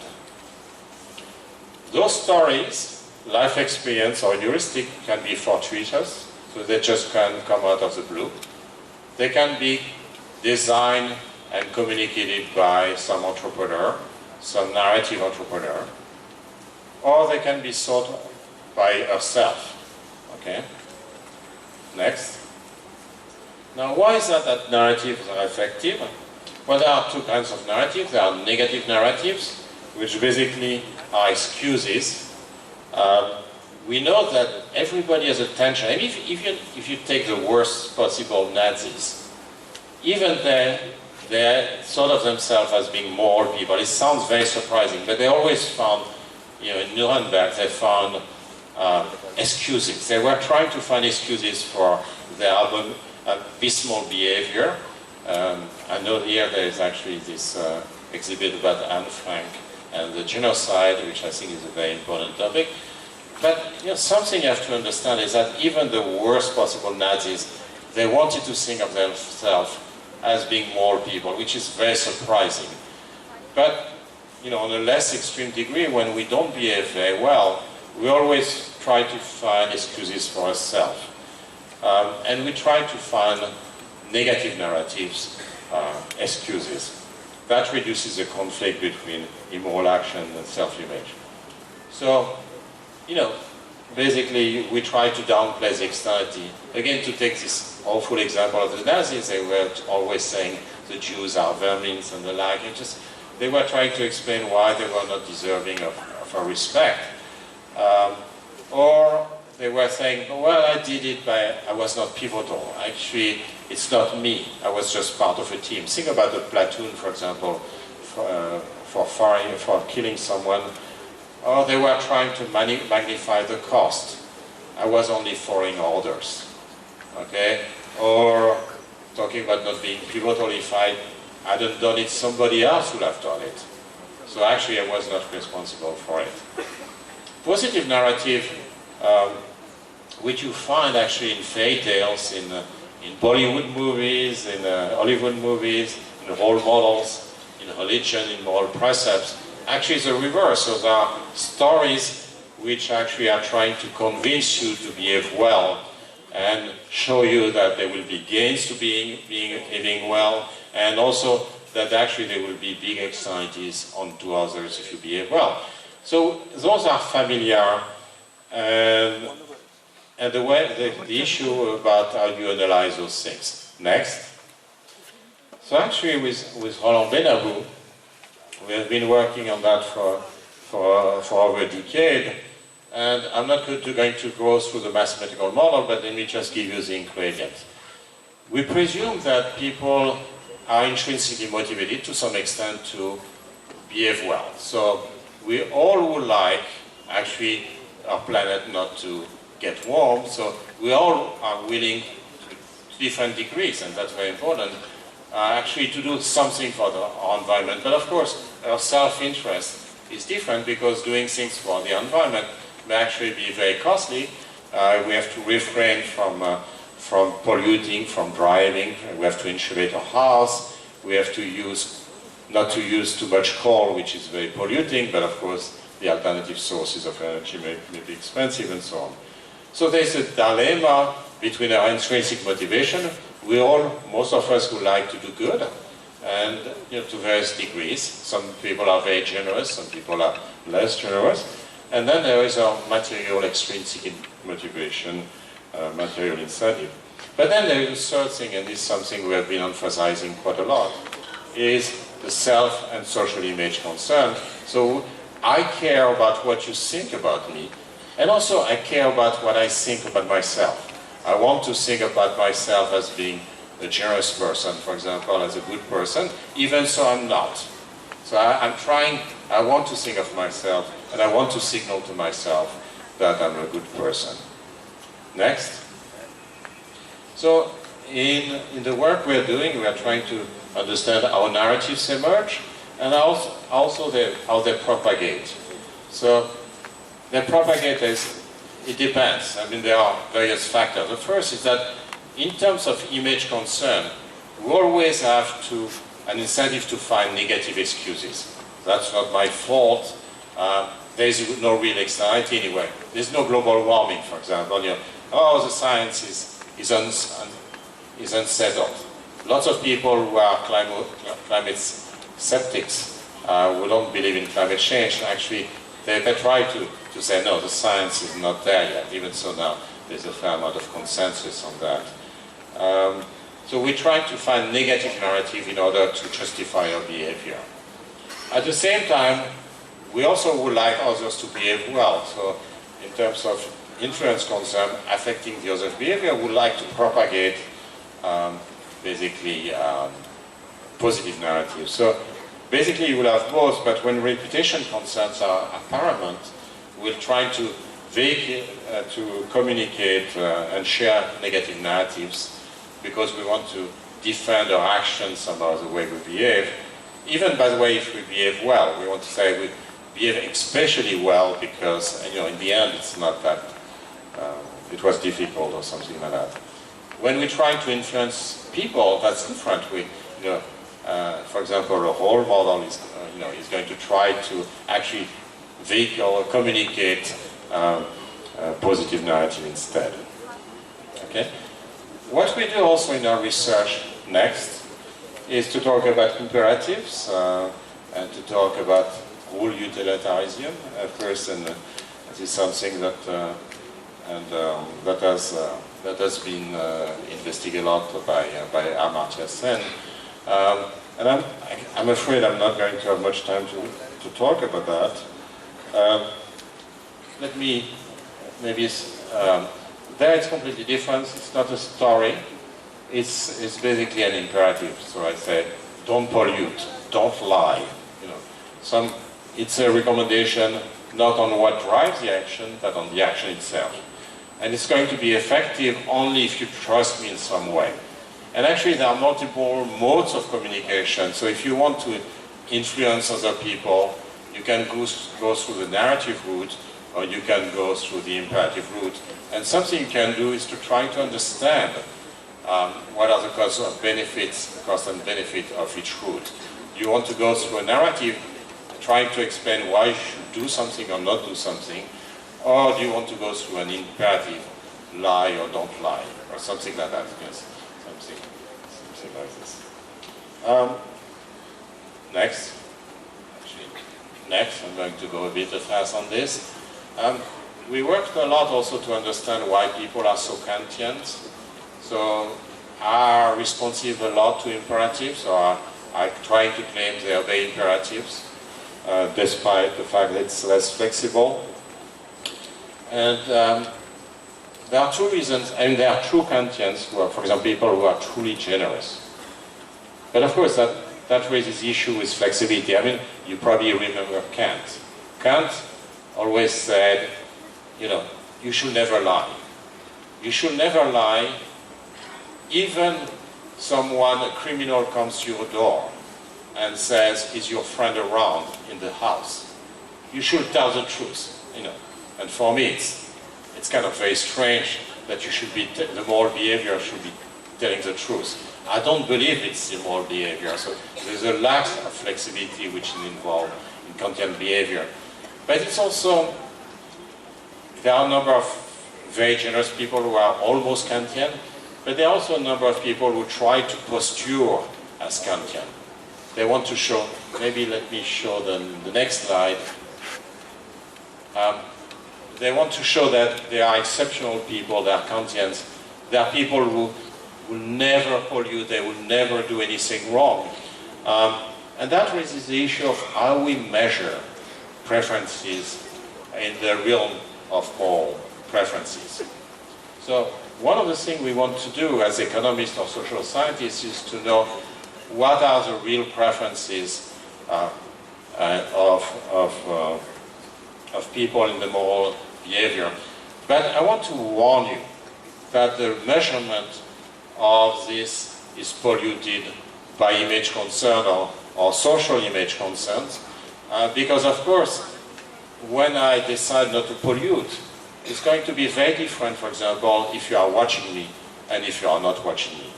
those stories, life experience or heuristic, can be fortuitous, so they just can come out of the blue. They can be designed and communicated by some entrepreneur, some narrative entrepreneur, or they can be sought by herself. Okay? Next. Now, why is that narratives are effective? Well, there are two kinds of narratives. There are negative narratives, which basically are excuses. We know that everybody has a tension. I mean, if you take the worst possible Nazis, even they thought of themselves as being moral people. It sounds very surprising, but they always found, in Nuremberg, they found excuses. They were trying to find excuses for their abysmal behavior. I know here there is actually this exhibit about Anne Frank and the genocide, which I think is a very important topic. But something you have to understand is that even the worst possible Nazis, they wanted to think of themselves as being moral people, which is very surprising. But on a less extreme degree, when we don't behave very well, we always try to find excuses for ourselves. And we try to find negative narratives, excuses. That reduces the conflict between immoral action and self-image. So, basically we try to downplay the externality. Again, to take this awful example of the Nazis, they were always saying the Jews are vermin and the like. They were trying to explain why they were not deserving of our respect. Or they were saying, well, I did it, but I was not pivotal. Actually, it's not me. I was just part of a team. Think about the platoon, for example, for killing someone. Or they were trying to magnify the cost. I was only following orders. Okay? Or talking about not being pivotal, if I hadn't done it, somebody else would have done it. So actually, I was not responsible for it. Positive narrative, which you find actually in fairy tales, in Bollywood movies, in Hollywood movies, in role models, in religion, in moral precepts, actually is the reverse. So there are stories which actually are trying to convince you to behave well and show you that there will be gains to behaving well, and also that actually there will be big anxieties onto others if you behave well. So those are familiar, and the issue about how you analyze those things. Next. So actually with Roland Benabou, we have been working on that for over a decade, and I'm not going to go through the mathematical model, but let me just give you the ingredients. We presume that people are intrinsically motivated to some extent to behave well. So we all would like, actually, our planet not to get warm, so we all are willing, to different degrees, and that's very important, actually to do something for our environment. But of course, our self-interest is different, because doing things for the environment may actually be very costly. We have to refrain from polluting, from driving. We have to insulate our house. We have to not to use too much coal, which is very polluting, but of course the alternative sources of energy may be expensive and so on. So there's a dilemma between our intrinsic motivation. Most of us would like to do good, and to various degrees. Some people are very generous, some people are less generous. And then there is our material extrinsic motivation, material incentive. But then there is a third thing, and this is something we have been emphasizing quite a lot, is the self and social image concern. So I care about what you think about me, and also I care about what I think about myself. I want to think about myself as being a generous person, for example, as a good person, even so I'm not. So I want to think of myself, and I want to signal to myself that I'm a good person. Next. So in the work we're doing, we are trying to understand how narratives emerge, and also how they propagate. So they propagate it depends. I mean, there are various factors. The first is that in terms of image concern, we always have an incentive to find negative excuses. That's not my fault. there is no real externality anyway. There's no global warming, for example. You know, oh, the science is unsettled. Lots of people who are climate skeptics, who don't believe in climate change, actually, they try to say, no, the science is not there yet. Even so now, there's a fair amount of consensus on that. So we try to find negative narrative in order to justify our behavior. At the same time, we also would like others to behave well. So in terms of influence concern affecting the other's behavior, we would like to propagate basically positive narratives. So basically you will have both, but when reputation concerns are paramount, we'll try to communicate and share negative narratives because we want to defend our actions about the way we behave. Even, by the way, if we behave well, we want to say we behave especially well because, you know, in the end, it's not that, it was difficult or something like that. When we try to influence people, that's different. We, you know, for example, a role model is, you know, is going to try to actually vehicle or communicate positive narrative instead. Okay? What we do also in our research next is to talk about imperatives and to talk about rule utilitarianism first, and this is something that that has been investigated a lot by Amartya Sen. And I'm afraid I'm not going to have much time to talk about that. Let me maybe there it's completely different. It's not a story. It's basically an imperative. So I say, don't pollute, don't lie. You know, it's a recommendation not on what drives the action, but on the action itself. And it's going to be effective only if you trust me in some way. And actually, there are multiple modes of communication. So if you want to influence other people, you can go through the narrative route, or you can go through the imperative route. And something you can do is to try to understand what are the cost and benefit of each route. You want to go through a narrative trying to explain why you should do something or not do something, or do you want to go through an imperative, lie or don't lie, or something like that? Yes, something like this. Next, I'm going to go a bit fast on this. We worked a lot also to understand why people are so Kantian. So are responsive a lot to imperatives, or are trying to claim they obey imperatives, despite the fact that it's less flexible. And there are two reasons, and there are true Kantians who are, for example, people who are truly generous. But of course, that raises the issue with flexibility. I mean, you probably remember Kant. Kant always said, you know, you should never lie. You should never lie. Even a criminal comes to your door and says, is your friend around in the house? You should tell the truth, you know. And for me, it's kind of very strange that you should be, the moral behavior should be telling the truth. I don't believe it's immoral behavior, so there's a lack of flexibility which is involved in Kantian behavior. But it's also, there are a number of very generous people who are almost Kantian, but there are also a number of people who try to posture as Kantian. They want to show, maybe let me show them the next slide. They want to show that they are exceptional people, they are Kantians. They are people who will never pollute, they will never do anything wrong. And that raises the issue of how we measure preferences in the realm of all preferences. So one of the things we want to do as economists or social scientists is to know what are the real preferences of people in the moral behavior. But I want to warn you that the measurement of this is polluted by image concern or social image concerns, because of course, when I decide not to pollute, it's going to be very different, for example, if you are watching me and if you are not watching me.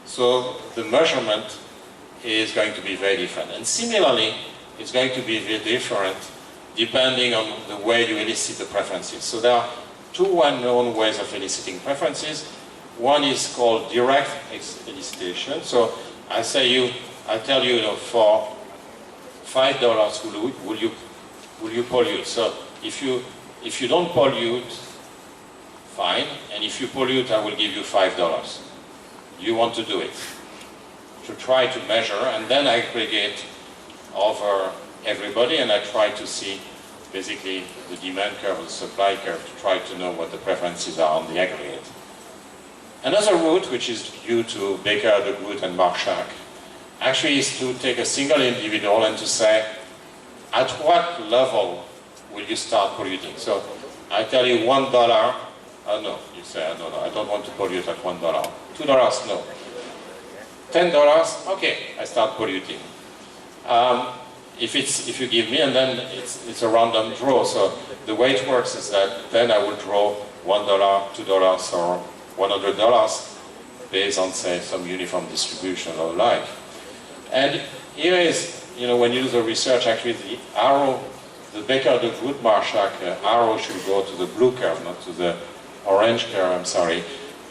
So the measurement is going to be very different. And similarly, it's going to be very different depending on the way you elicit the preferences. So there are two well-known ways of eliciting preferences. One is called direct elicitation. So I tell you, for $5 will you pollute? So if you don't pollute, fine, and if you pollute, I will give you $5. You want to do it. To try to measure, and then I aggregate over everybody, and I try to see basically the demand curve or the supply curve to try to know what the preferences are on the aggregate. Another route, which is due to Baker, de Groot, and Marchak, actually is to take a single individual and to say, at what level will you start polluting? So I tell you $1, no, you say, no, I don't want to pollute at $1. $2, no. $10, okay, I start polluting. If you give me, and then it's a random draw. So the way it works is that then I will draw $1, $2, or $100 based on, say, some uniform distribution or like. And here is, when you do the research, actually the arrow, the Baker, de Groot, Marchak arrow should go to the blue curve, not to the orange curve, I'm sorry.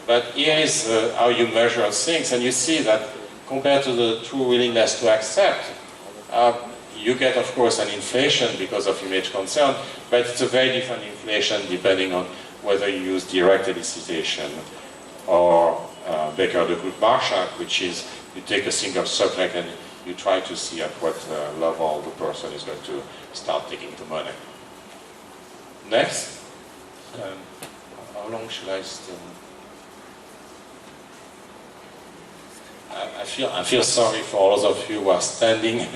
But here is how you measure things, and you see that compared to the true willingness to accept, you get, of course, an inflation because of image concern, but it's a very different inflation depending on whether you use direct elicitation or Baker, de Groot, Marchak, which is you take a single subject and you try to see at what level the person is going to start taking the money. Next. How long should I still? I feel sorry for all of you who are standing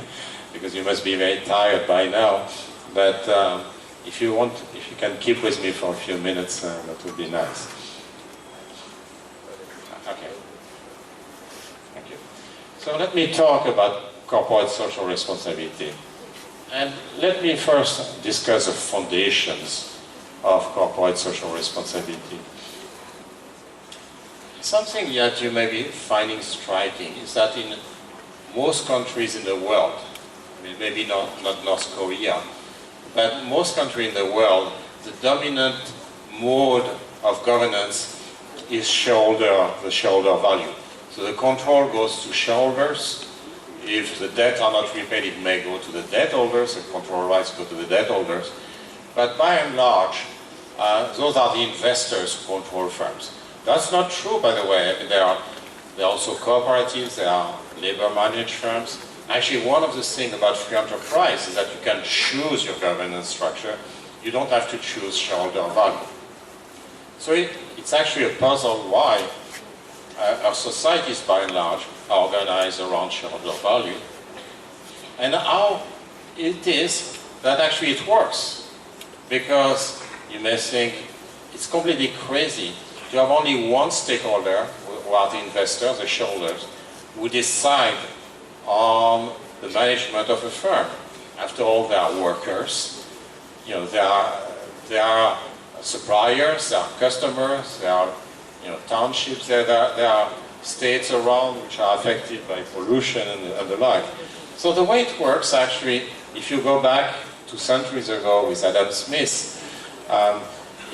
because you must be very tired by now. But if you can keep with me for a few minutes, that would be nice. Okay. Thank you. So let me talk about corporate social responsibility. And let me first discuss the foundations of corporate social responsibility. Something that you may be finding striking is that in most countries in the world, maybe not North Korea, but most countries in the world, the dominant mode of governance is the shareholder value. So the control goes to shareholders. If the debt are not repaid, it may go to the debt holders, the control rights go to the debt holders. But by and large, those are the investors who control firms. That's not true, by the way. There are also cooperatives, there are labor-managed firms. Actually, one of the things about free enterprise is that you can choose your governance structure. You don't have to choose shareholder value. So it's actually a puzzle why our societies, by and large, are organized around shareholder value. And how it is that actually it works. Because you may think it's completely crazy to have only one stakeholder, who are the investors, the shareholders, who decide on the management of a firm. After all, they are workers. They are suppliers, they are customers, they are townships, there are states around which are affected by pollution and the like. So the way it works, actually, if you go back 2 centuries ago with Adam Smith,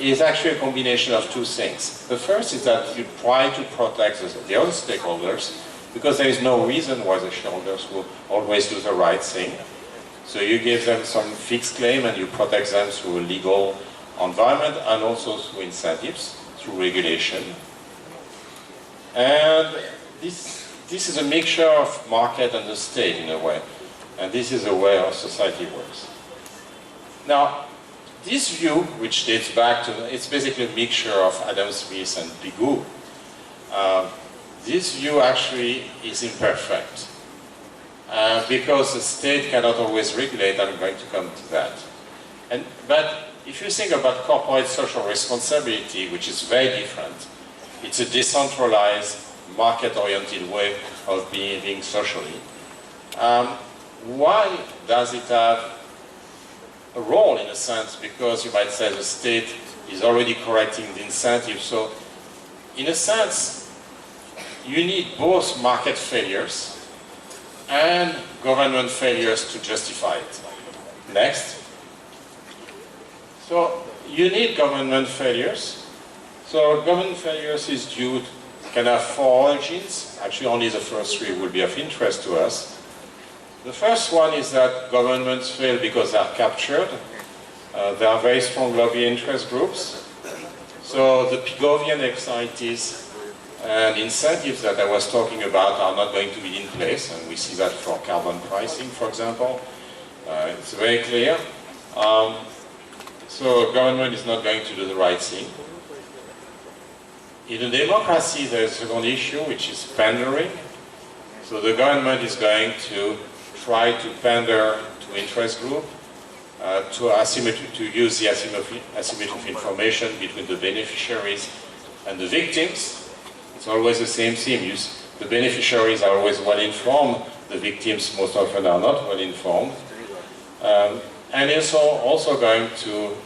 is actually a combination of two things. The first is that you try to protect the other stakeholders because there is no reason why the shareholders will always do the right thing. So you give them some fixed claim and you protect them through a legal environment and also through incentives, through regulation. And this is a mixture of market and the state in a way. And this is the way our society works. Now, this view, which dates back to, it's basically a mixture of Adam Smith and Pigou. This view actually is imperfect because the state cannot always regulate. I'm going to come to that. But if you think about corporate social responsibility, which is very different, it's a decentralized, market-oriented way of behaving socially. Why does it have a role in a sense? Because you might say the state is already correcting the incentive. So in a sense, you need both market failures and government failures to justify it. Next. So you need government failures. So government failures is due, can have four origins. Actually, only the first three will be of interest to us. The first one is that governments fail because they are captured. There are very strong lobby interest groups. So the Pigovian anxieties and incentives that I was talking about are not going to be in place, and we see that for carbon pricing, for example. It's very clear. So government is not going to do the right thing. In a democracy, there is a second issue, which is pandering. So the government is going to try to pander to interest group, to use the asymmetry of information between the beneficiaries and the victims. It's always the same theme. The beneficiaries are always well informed, the victims most often are not well informed. And it's also going to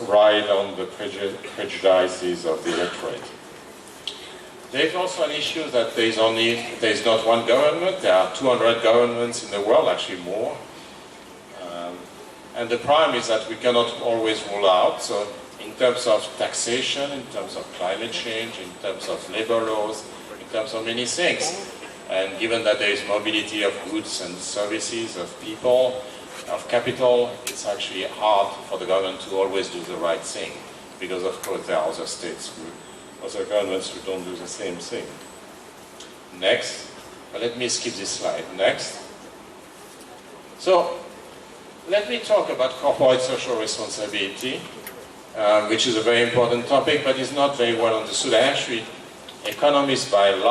ride on the prejudices of the electorate. There is also an issue that there is not one government, there are 200 governments in the world, actually more. And the problem is that we cannot always rule out. So in terms of taxation, in terms of climate change, in terms of labor laws, in terms of many things, and given that there is mobility of goods and services, of people, of capital, it's actually hard for the government to always do the right thing, because of course there are other states, other governments who don't do the same thing. Next, let me skip this slide. Next. So, let me talk about corporate social responsibility, which is a very important topic, but is not very well understood. Actually, economists by and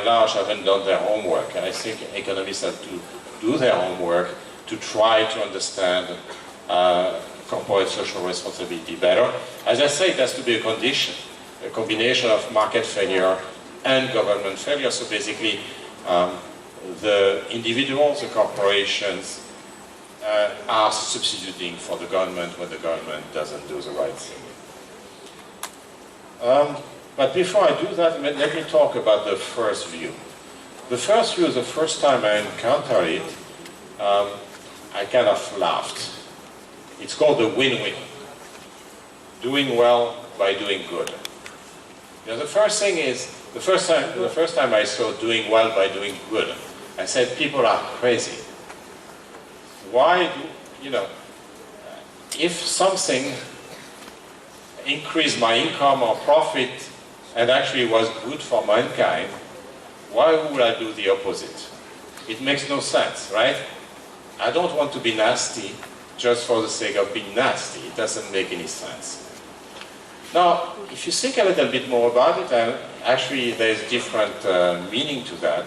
large haven't done their homework, and I think economists have to do their homework to try to understand corporate social responsibility better. As I say, it has to be a condition, a combination of market failure and government failure. So basically, the individuals, the corporations, are substituting for the government when the government doesn't do the right thing. But before I do that, let me talk about the first view. The first view, the first time I encountered it, I kind of laughed. It's called the win-win. Doing well by doing good. You know, the first thing is, the first time I saw doing well by doing good, I said people are crazy. Why, if something increased my income or profit and actually was good for mankind, why would I do the opposite? It makes no sense, right? I don't want to be nasty just for the sake of being nasty. It doesn't make any sense. Now, if you think a little bit more about it, and actually there's different meaning to that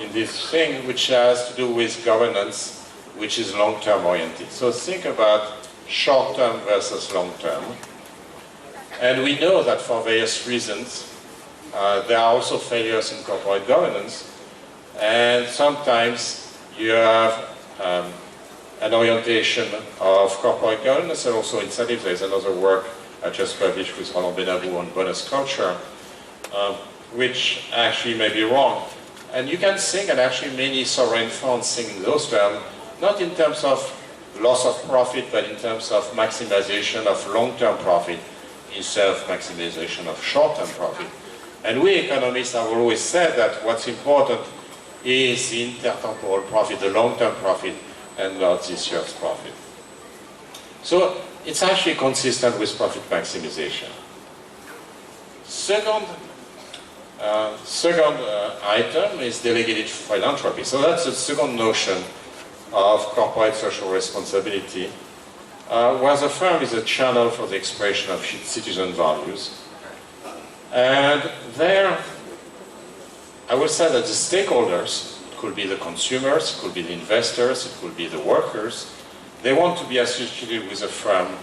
in this thing which has to do with governance, which is long-term oriented. So think about short-term versus long-term. And we know that for various reasons, there are also failures in corporate governance. And sometimes you have an orientation of corporate governance and also incentives. There's another work I just published with Roland Benabou on bonus culture, which actually may be wrong. And you can think, and actually many sovereign funds think in those terms, not in terms of loss of profit, but in terms of maximization of long-term profit instead of maximization of short-term profit. And we economists have always said that what's important is the intertemporal profit, the long-term profit, and not this year's profit. So it's actually consistent with profit maximization. Second item is delegated philanthropy. So that's the second notion of corporate social responsibility, where the firm is a channel for the expression of citizen values. And there, I would say that the stakeholders, it could be the consumers, it could be the investors, it could be the workers, they want to be associated with a firm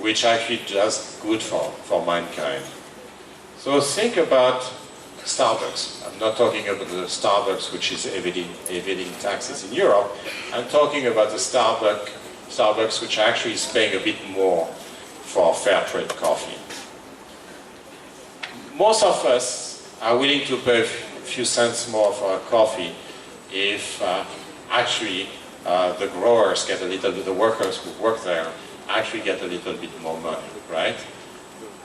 which actually does good for mankind. So think about Starbucks. I'm not talking about the Starbucks which is evading taxes in Europe. I'm talking about the Starbucks which actually is paying a bit more for fair trade coffee. Most of us are willing to pay a few cents more for a coffee if actually the growers get a little bit, the workers who work there actually get a little bit more money, right?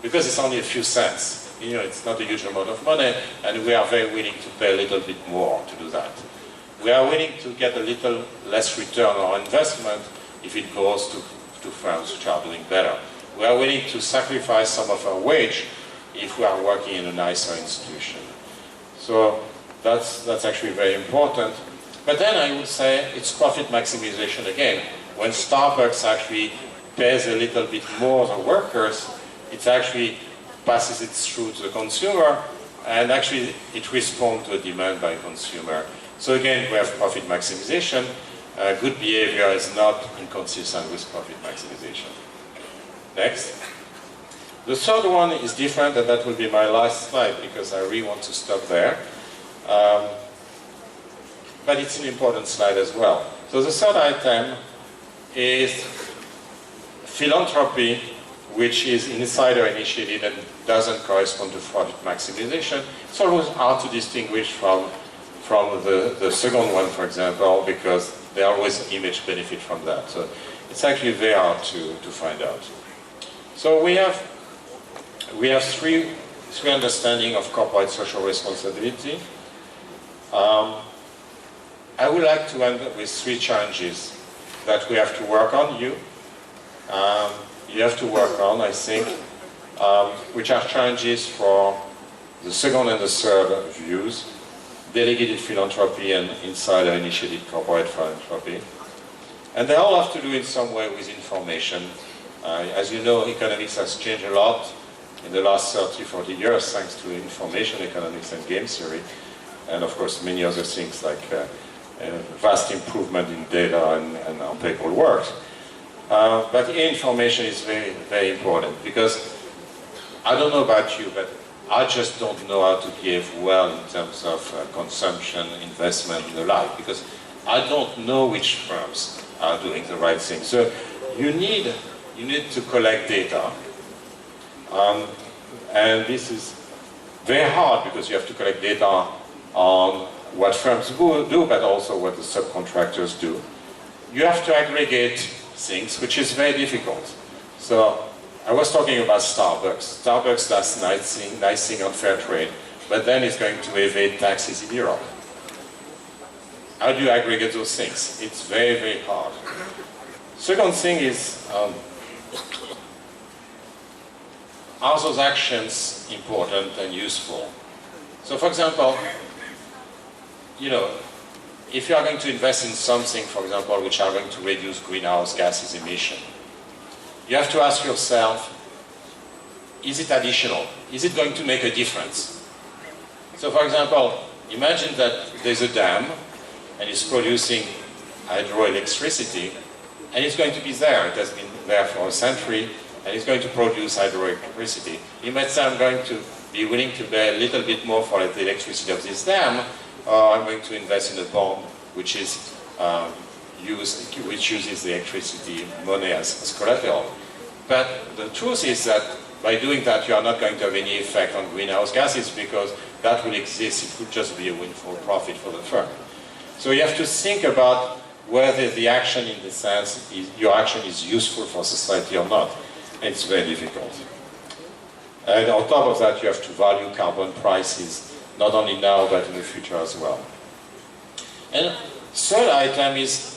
Because it's only a few cents. You know, it's not a huge amount of money, and we are very willing to pay a little bit more to do that. We are willing to get a little less return on our investment if it goes to firms which are doing better. We are willing to sacrifice some of our wage if we are working in a nicer institution. So that's actually very important. But then I would say it's profit maximization again. When Starbucks actually pays a little bit more the workers, it actually passes it through to the consumer, and actually it responds to a demand by consumer. So again, we have profit maximization. Good behavior is not inconsistent with profit maximization. Next. The third one is different, and that will be my last slide because I really want to stop there. But it's an important slide as well. So the third item is philanthropy, which is insider-initiated and doesn't correspond to profit maximization. It's always hard to distinguish from the second one, for example, because they always image benefit from that. So it's actually very hard to find out. So we have three understanding of corporate social responsibility. I would like to end with three challenges that we have to work on. You have to work on, I think, which are challenges for the second and the third views: delegated philanthropy and insider-initiated corporate philanthropy. And they all have to do in some way with information. As you know, economics has changed a lot in the last 30, 40 years thanks to information economics and game theory. And of course, many other things like vast improvement in data and how people work. But information is very, very important because I don't know about you, but I just don't know how to behave well in terms of consumption, investment, and the like, because I don't know which firms are doing the right thing. So you need to collect data, and this is very hard because you have to collect data on what firms do, but also what the subcontractors do. You have to aggregate things, which is very difficult. So I was talking about Starbucks. Starbucks does nice thing on fair trade, but then it's going to evade taxes in Europe. How do you aggregate those things? It's very, very hard. Second thing is, are those actions important and useful? So for example, you know, if you are going to invest in something, for example, which are going to reduce greenhouse gases emission, you have to ask yourself, is it additional? Is it going to make a difference? So for example, imagine that there's a dam and it's producing hydroelectricity, and it's going to be there. It has been there for a century, and it's going to produce hydroelectricity. You might say, I'm going to be willing to pay a little bit more for the electricity of this dam, or I'm going to invest in a bond which is which uses the electricity money as collateral. But the truth is that by doing that, you are not going to have any effect on greenhouse gases because that will exist. It could just be a windfall profit for the firm. So you have to think about whether the action in the sense your action is useful for society or not. And it's very difficult. And on top of that, you have to value carbon prices, not only now, but in the future as well. And third item is,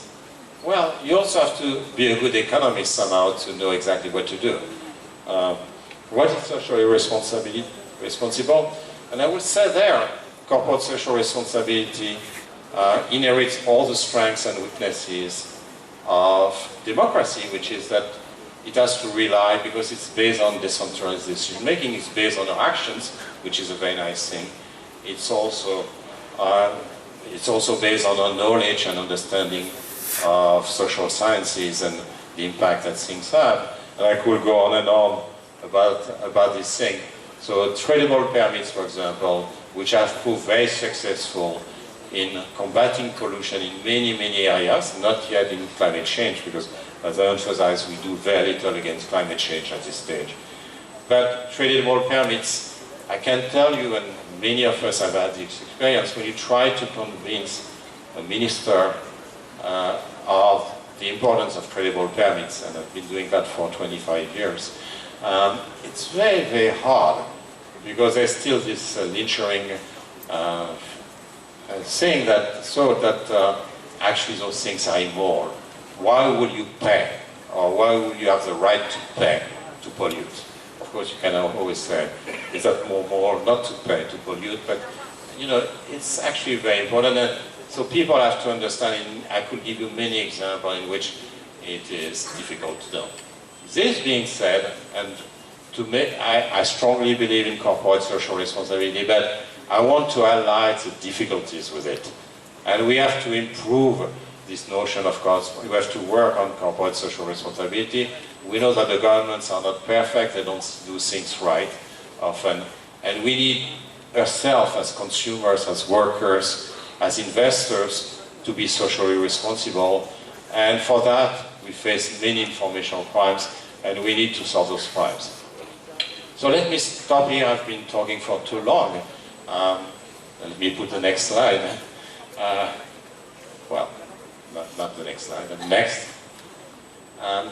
well, you also have to be a good economist somehow to know exactly what to do. What is socially responsible? And I would say there, corporate social responsibility inherits all the strengths and weaknesses of democracy, which is that it has to rely, because it's based on decentralized decision making, it's based on our actions, which is a very nice thing. It's also based on our knowledge and understanding of social sciences and the impact that things have. And I could go on and on about this thing. So tradable permits, for example, which have proved very successful in combating pollution in many, many areas, not yet in climate change, because as I emphasized, we do very little against climate change at this stage. But tradable permits, I can tell you, and many of us have had this experience, when you try to convince a minister of the importance of credible permits, and I've been doing that for 25 years. It's very, very hard because there's still this lynching saying that, actually those things are immoral. Why would you pay? Or why would you have the right to pay to pollute? Of course, you can always say, is that more moral not to pay to pollute? But, you know, it's actually very important. And so people have to understand, and I could give you many examples in which it is difficult to do. This being said, and to me, I strongly believe in corporate social responsibility, but I want to highlight the difficulties with it. And we have to improve this notion, of course. We have to work on corporate social responsibility. We know that the governments are not perfect, they don't do things right often. And we need ourselves as consumers, as workers, as investors to be socially responsible. And for that, we face many informational crimes, and we need to solve those crimes. So let me stop here. I've been talking for too long. Let me put the next slide. Well, not the next slide, but next.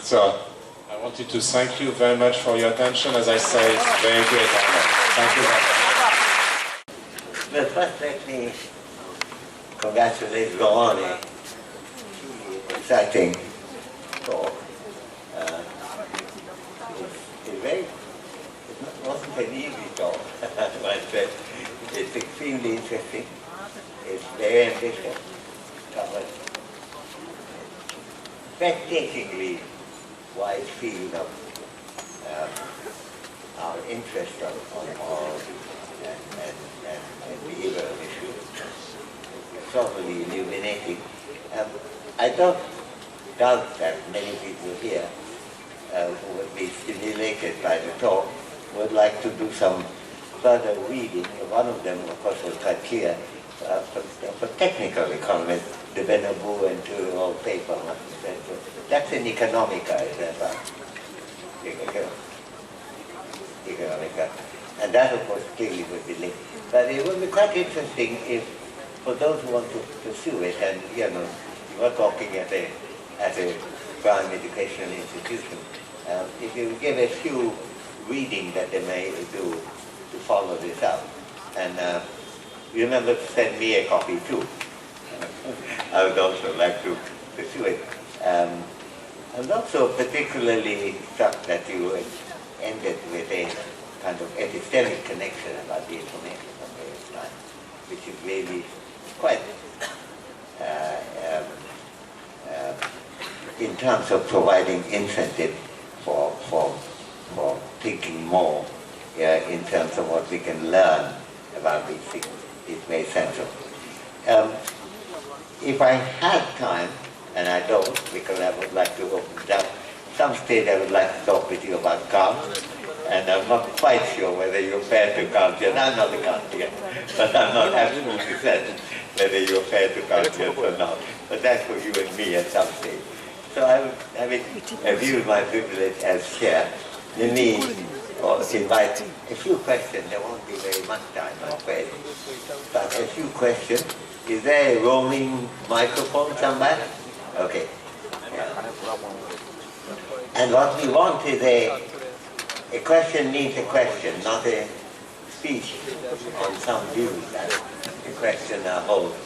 So I wanted to thank you very much for your attention. As I say, it's very great honor. Thank you very much. Well, first let me congratulate Laffont. Exciting talk. It wasn't an easy talk, but it's extremely interesting. It's very ambitious. Covered painstakingly wide field of our interest on moral and behavioral issues. It's probably illuminating. I don't doubt that many people here who would be stimulated by the talk would like to do some further reading. One of them, of course, was quite clear. For technical economists, the Benabou and Tirole paper, that's an economica, is that right? Economica. And that, of course, clearly would be linked. But it would be quite interesting if, for those who want to pursue it, and you know, you are talking at a prime educational institution, if you give a few reading that they may do to follow this up. And remember to send me a copy too. I would also like to pursue it. I'm also particularly struck that you ended with a kind of epistemic connection about the information of various times, which is really quite, in terms of providing incentive for thinking more in terms of what we can learn about these things. It's very central. If I had time, and I don't, because I would like to open it up, some stage I would like to talk with you about Kant, and I'm not quite sure whether you're fair to Kantian. I'm not a Kantian, but I'm not absolutely certain whether you're fair to Kantians or not. But that's for you and me at some stage. So I will abuse my privilege as chair. Let me invite a few questions. There won't be very much time, I'm afraid. But a few questions. Is there a roaming microphone somewhere? Okay. Yeah. And what we want is a question needs a question, not a speech on some views that the question holds.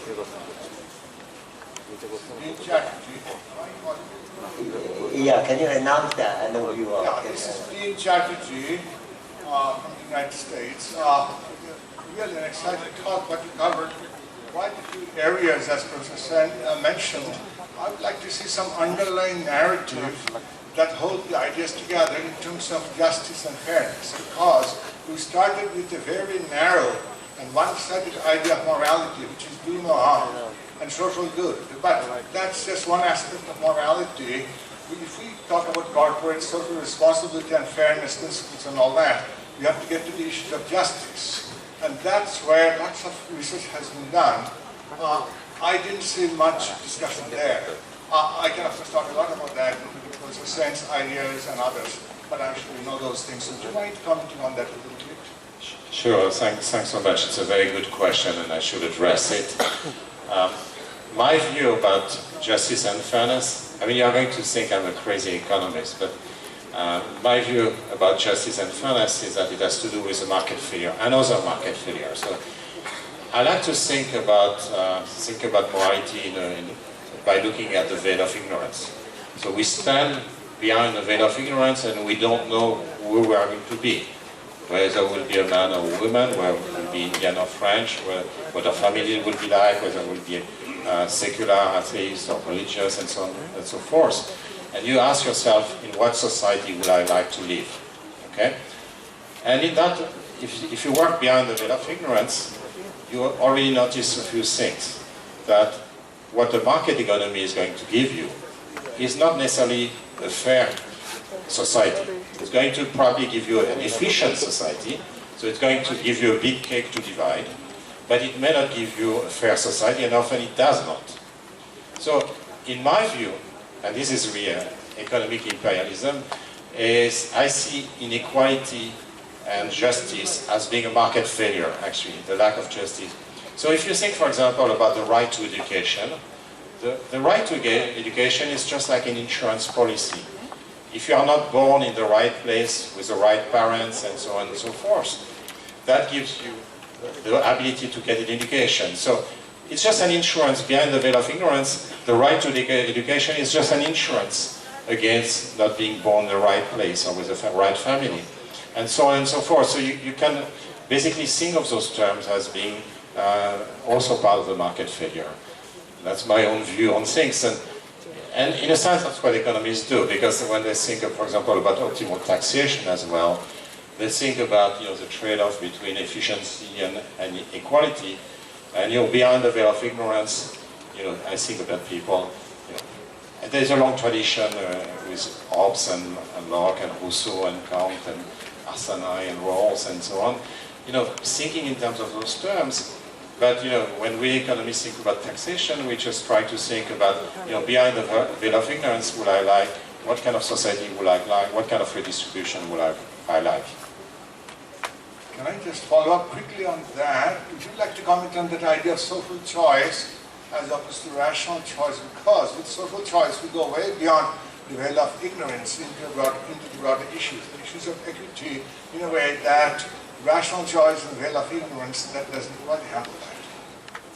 Yeah, can you announce that? I know you are. Yeah, this is Jean-Jacques from the United States. Really an exciting talk, but you covered quite a few areas, as Professor Sen mentioned. I would like to see some underlying narrative that hold the ideas together in terms of justice and fairness, because we started with a very narrow and one-sided idea of morality, which is do no harm and social good. But that's just one aspect of morality. If we talk about corporate social responsibility and fairness principles and all that, we have to get to the issue of justice. And that's where lots of research has been done. I didn't see much discussion there. I can of course talk a lot about that, Professor Sen's ideas and others, but I'm sure you know those things. So do you mind commenting on that a little bit? Sure, thanks so much. It's a very good question and I should address it. My view about justice and fairness I mean, you're going to think I'm a crazy economist, but my view about justice and fairness is that it has to do with a market failure, another market failure. So I like to think about morality by looking at the veil of ignorance. So we stand behind the veil of ignorance and we don't know who we are going to be. Whether will be a man or a woman, whether will be Indian or French, what our family will be like, whether will be secular, atheist or religious, and so on and so forth. And you ask yourself, in what society would I like to live? Okay? And in that, if you work behind the veil of ignorance, you already notice a few things. That what the market economy is going to give you is not necessarily a fair society. It's going to probably give you an efficient society, so it's going to give you a big cake to divide, but it may not give you a fair society, and often it does not. So, in my view, and this is real economic imperialism, is I see inequality and justice as being a market failure, actually, the lack of justice. So if you think, for example, about the right to education, the right to education is just like an insurance policy. If you are not born in the right place with the right parents and so on and so forth, that gives you the ability to get an education. So it's just an insurance behind the veil of ignorance. The right to education is just an insurance against not being born in the right place or with the right family, and so on and so forth. So you can basically think of those terms as being also part of the market failure. That's my own view on things. And in a sense, that's what economists do, because when they think, for example, about optimal taxation as well, they think about the trade-off between efficiency and equality. And behind the veil of ignorance, I think about people. And there's a long tradition with Hobbes and Locke and Rousseau and Kant and Arsenault and Rawls and so on. Thinking in terms of those terms. But when we economists think about taxation, we just try to think about behind the veil of ignorance, would I like? What kind of society would I like? What kind of redistribution would I like? Can I just follow up quickly on that? Would you like to comment on that idea of social choice as opposed to rational choice? Because with social choice, we go way beyond the veil of ignorance into the broader issues, the issues of equity, in a way that rational choice and veil of ignorance, that doesn't quite happen.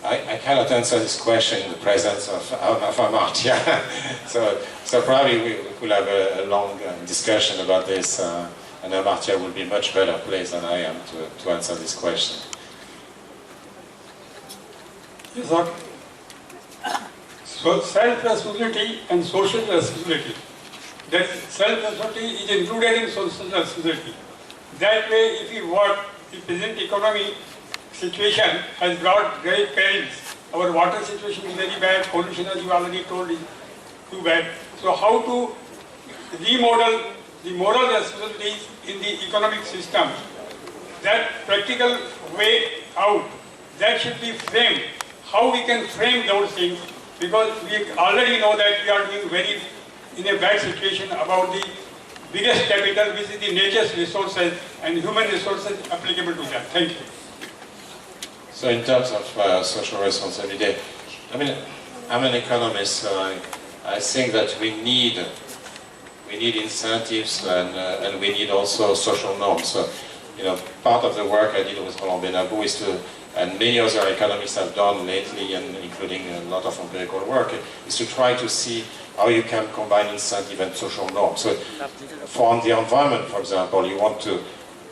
I cannot answer this question in the presence of Amartya. so probably we could have a long discussion about this, and Amartya will be much better placed than I am to answer this question. Yes, sir. So self-responsibility and social responsibility. That self-responsibility is included in social responsibility. That way, if you work, the present economy situation has brought great pains. Our water situation is very bad, pollution, as you already told, is too bad. So how to remodel the moral responsibilities in the economic system? That practical way out, that should be framed. How we can frame those things, because we already know that we are doing in a bad situation about the biggest capital, which is the nature's resources and human resources applicable to that. Thank you. So in terms of social responsibility, I mean, I'm an economist, so I think that we need incentives and we need also social norms. So, part of the work I did with Roland Benabou is to, and many other economists have done lately, and including a lot of empirical work, is to try to see how you can combine incentive and social norms. So for the environment, for example, you want to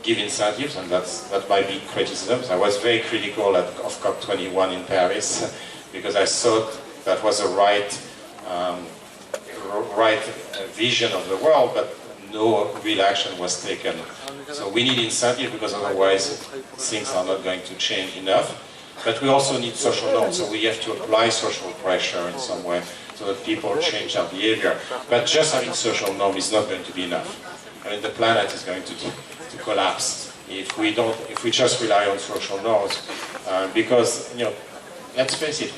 give incentives, and that might be criticisms. I was very critical of COP21 in Paris because I thought that was the right vision of the world, but no real action was taken. So we need incentive because otherwise things are not going to change enough. But we also need social norms, so we have to apply social pressure in some way so that people change their behavior. But just having social norm is not going to be enough. I mean, the planet is going to collapse if we just rely on social norms. Because, let's face it,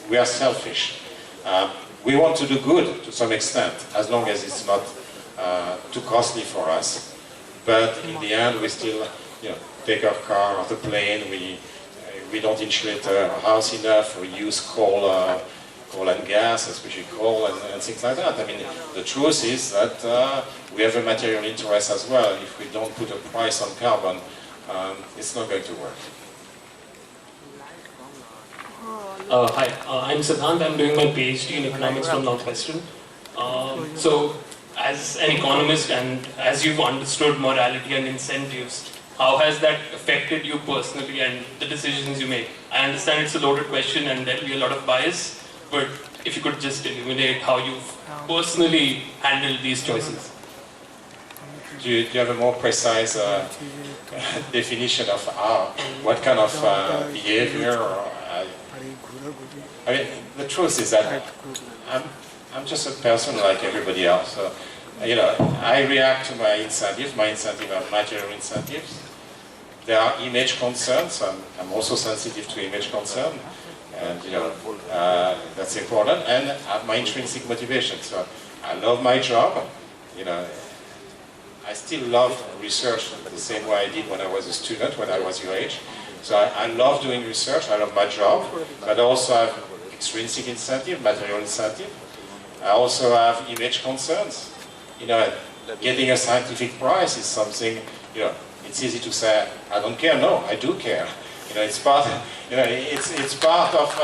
we are selfish. We want to do good to some extent, as long as it's not too costly for us. But in the end, we still, take our car or the plane. We don't insulate our house enough. We use coal coal and gas, especially coal and things like that. I mean, the truth is that we have a material interest as well. If we don't put a price on carbon, it's not going to work. Hi, I'm Siddhant. I'm doing my PhD in economics from Northwestern. So, as an economist and as you've understood morality and incentives, how has that affected you personally and the decisions you make? I understand it's a loaded question and there'll be a lot of bias, but if you could just illuminate how you've personally handled these choices. Do you have a more precise definition of what kind of behavior? I mean, the truth is that I'm just a person like everybody else. So, you know, I react to my incentives. My incentives are material incentives. There are image concerns. I'm also sensitive to image concern, and you know that's important. And I have my intrinsic motivation. So I love my job. You know, I still love research the same way I did when I was a student, when I was your age. So I love doing research. I love my job, but I also have extrinsic incentive, material incentive. I also have image concerns. You know, getting a scientific prize is something, you know, it's easy to say, I don't care. No, I do care. You know, it's part, you know, it's part of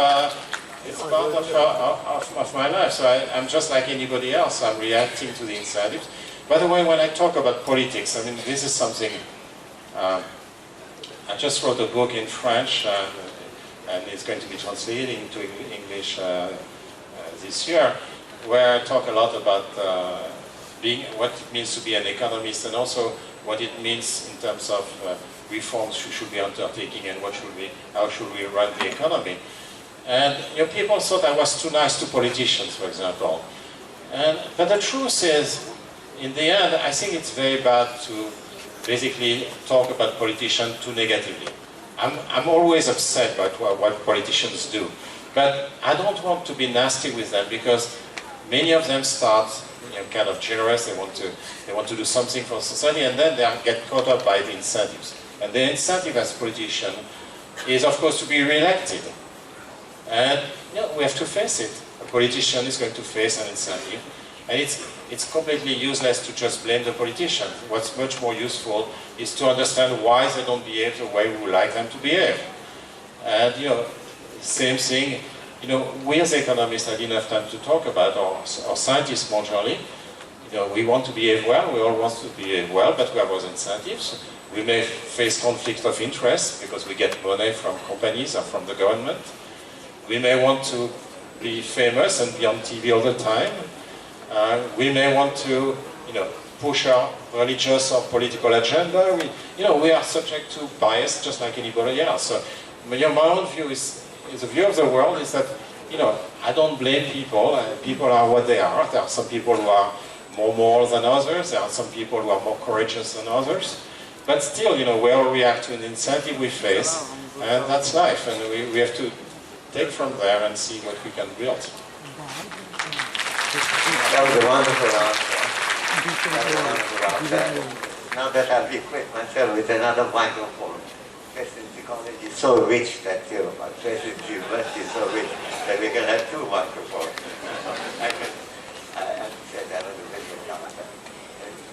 my life. So I'm just like anybody else. I'm reacting to the incentives. By the way, when I talk about politics, I mean, this is something, I just wrote a book in French, and it's going to be translated into English this year, where I talk a lot about what it means to be an economist, and also what it means in terms of reforms we should be undertaking and how should we run the economy. And you know, people thought I was too nice to politicians, for example. But the truth is, in the end, I think it's very bad to basically talk about politicians too negatively. I'm always upset about what politicians do. But I don't want to be nasty with them, because many of them start, you know, kind of generous. They want to do something for society, and then they get caught up by the incentives. And the incentive as a politician is, of course, to be re-elected. And you know, we have to face it. A politician is going to face an incentive, and it's completely useless to just blame the politician. What's much more useful is to understand why they don't behave the way we would like them to behave. And you know, same thing. You know, we as economists had enough time to talk about, or scientists more generally. You know, we want to behave well. We all want to behave well, but we have those incentives. We may face conflict of interest because we get money from companies or from the government. We may want to be famous and be on TV all the time. We may want to, you know, push our religious or political agenda. We are subject to bias just like anybody else. So, my own view is the view of the world is that, you know, I don't blame people. People are what they are. There are some people who are more moral than others. There are some people who are more courageous than others. But still, you know, we all react to an incentive we face, and that's life. And we have to take from there and see what we can build. That was a wonderful answer. Now that I've equipped myself with another microphone, Presidency College is so rich that, you know, Presidency University is so rich that we can have two microphones. I said that was a very good answer.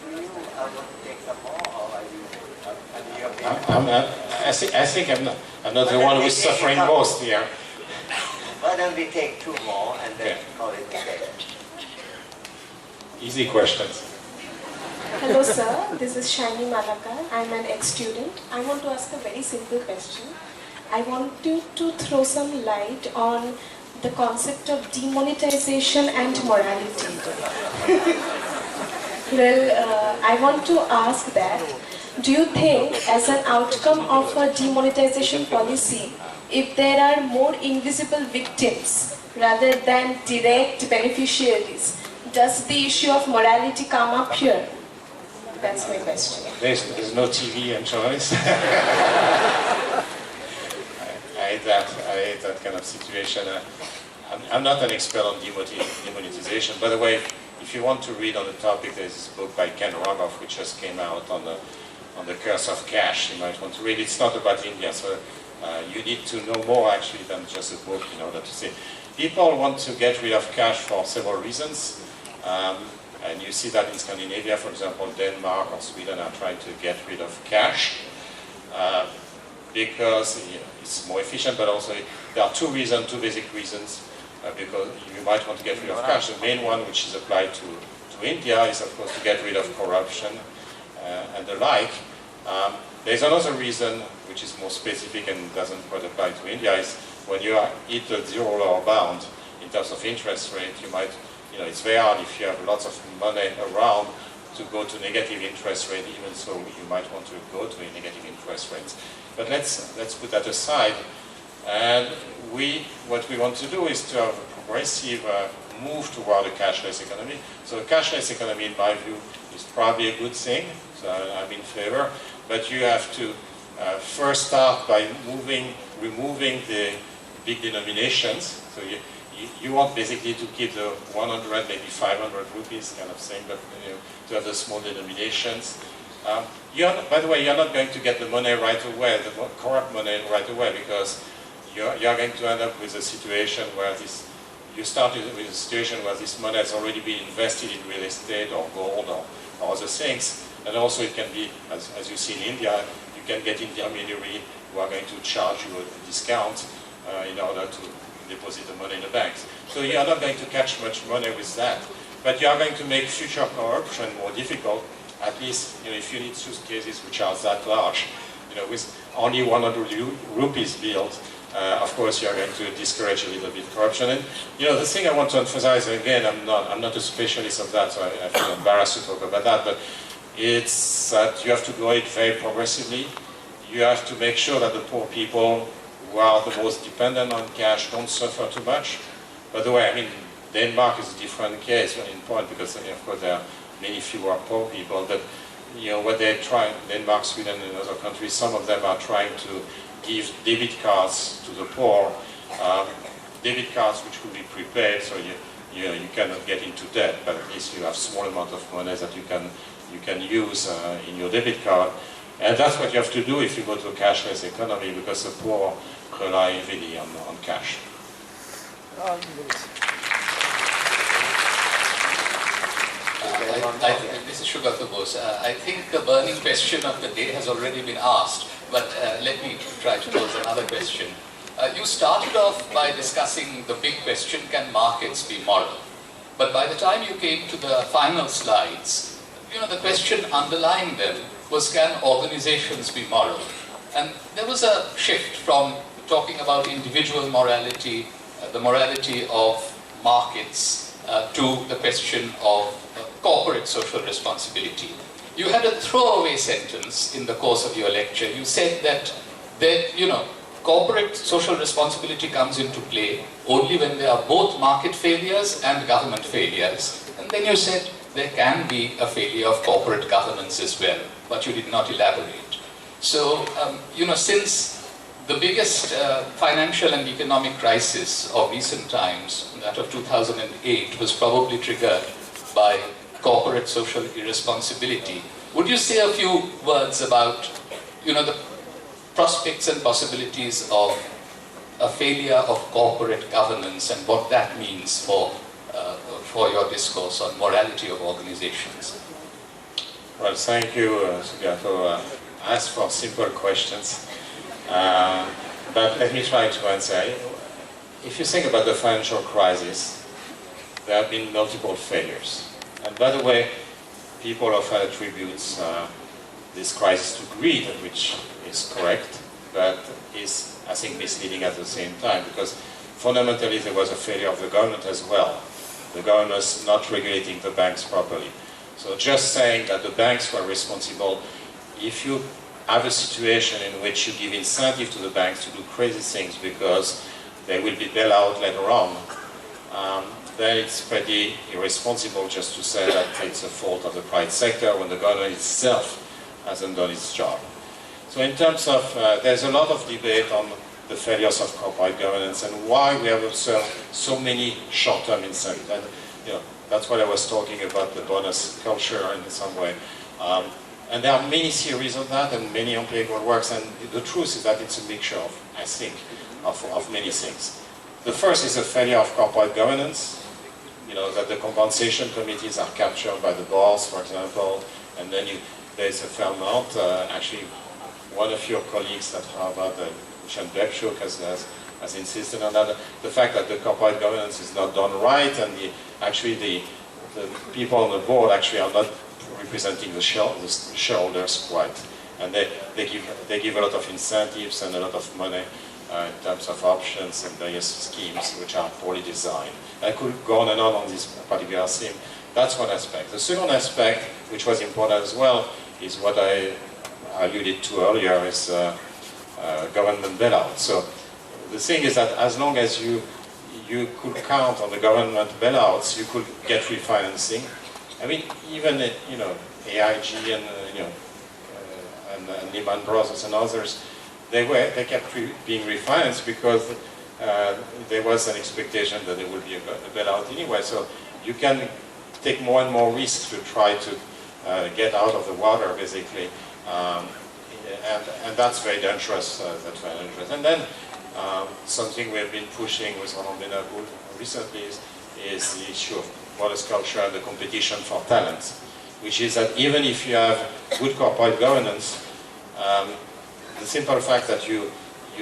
Do you want to take some more, or are you? I think I'm not the one who's suffering most here. Why don't we take two more and then call it a day? Easy questions. Hello sir, this is Shani Malaka. I'm an ex-student. I want to ask a very simple question. I want you to throw some light on the concept of demonetization and morality. Well, I want to ask that, do you think as an outcome of a demonetization policy, if there are more invisible victims rather than direct beneficiaries, does the issue of morality come up here? That's my question. There's no TV and journalists. I hate that kind of situation. I'm not an expert on demonetization. By the way, if you want to read on the topic, there's this book by Ken Rogoff which just came out on the curse of cash. You might want to read it. It's not about India, so you need to know more actually than just a book in order to see. people want to get rid of cash for several reasons. And you see that in Scandinavia, for example, Denmark or Sweden are trying to get rid of cash because it's more efficient, but also there are two basic reasons because you might want to get rid of cash. The main one, which is applied to India, is of course to get rid of corruption and the like. There's another reason, which is more specific and doesn't quite apply to India, is when you hit the zero lower bound in terms of interest rate, you might, it's very hard if you have lots of money around to go to negative interest rate, even so you might want to go to a negative interest rate. But let's put that aside. And what we want to do is to have a progressive move toward a cashless economy. So a cashless economy, in my view, is probably a good thing. So I'm in favor. But you have to first start by removing the big denominations. So you want basically to keep the 100, maybe 500 rupees kind of thing, but to have the small denominations. By the way, you're not going to get the money right away, the corrupt money right away, because you're going to end up with a situation where you started with a situation where this money has already been invested in real estate or gold or other things. And also it can be, as you see in India, you can get intermediary who are going to charge you a discount in order to deposit the money in the banks. So you are not going to catch much money with that. But you are going to make future corruption more difficult, at least if you need suitcases which are that large, with only 100 rupees billed, of course you are going to discourage a little bit corruption. And the thing I want to emphasize, again, I'm not a specialist of that, so I feel embarrassed to talk about that, but it's that you have to do it very progressively. You have to make sure that the poor people who are the most dependent on cash don't suffer too much. By the way, I mean, Denmark is a different case in point because, of course, there are many fewer poor people, but what they're trying, Denmark, Sweden, and other countries, some of them are trying to give debit cards to the poor, debit cards which will be prepaid, so you cannot get into debt, but at least you have small amount of money that you can use in your debit card. And that's what you have to do if you go to a cashless economy, because the poor rely heavily on cash. This is Shugata Bose. I think the burning question of the day has already been asked, but let me try to pose another question. You started off by discussing the big question, can markets be moral? But by the time you came to the final slides, the question underlying them was, can organizations be moral? And there was a shift from talking about individual morality, the morality of markets, to the question of corporate social responsibility. You had a throwaway sentence in the course of your lecture. You said that corporate social responsibility comes into play only when there are both market failures and government failures. And then you said there can be a failure of corporate governance as well, but you did not elaborate. So, since the biggest financial and economic crisis of recent times, that of 2008, was probably triggered by corporate social irresponsibility, would you say a few words about, the prospects and possibilities of a failure of corporate governance and what that means for your discourse on morality of organizations? Well, thank you, Sugato. Ask for simple questions. But let me try to answer. If you think about the financial crisis, there have been multiple failures. And by the way, people often attribute this crisis to greed, which is correct, but is, I think, misleading at the same time, because fundamentally there was a failure of the government as well. The government was not regulating the banks properly. So just saying that the banks were responsible, if you have a situation in which you give incentive to the banks to do crazy things because they will be bailed out later on, then it's pretty irresponsible just to say that it's a fault of the private sector when the government itself hasn't done its job. So in terms of, there's a lot of debate on the failures of corporate governance and why we have observed so many short-term incentives. And that's what I was talking about, the bonus culture in some way. And there are many theories of that and many empirical works, and the truth is that it's a mixture of, I think, of many things. The first is a failure of corporate governance. You know, that the compensation committees are captured by the boss, for example, and then there's a fair amount. Actually, one of your colleagues at Harvard, Jean-Jacques, has insisted on that. The fact that the corporate governance is not done right, and the people on the board actually are not representing the shareholders quite. And they give a lot of incentives and a lot of money in terms of options and various schemes which are poorly designed. I could go on and on this particular theme. That's one aspect. The second aspect, which was important as well, is what I alluded to earlier, is government bailout. So the thing is that as long as you could count on the government bailouts, you could get refinancing. I mean, even AIG and and Lehman Brothers and others, they kept being refinanced because there was an expectation that there would be a bailout anyway. So you can take more and more risks to try to get out of the water, basically, and that's very dangerous. And then something we've been pushing with Roland Benabou recently is the issue of modest culture and the competition for talent, which is that even if you have good corporate governance, the simple fact that you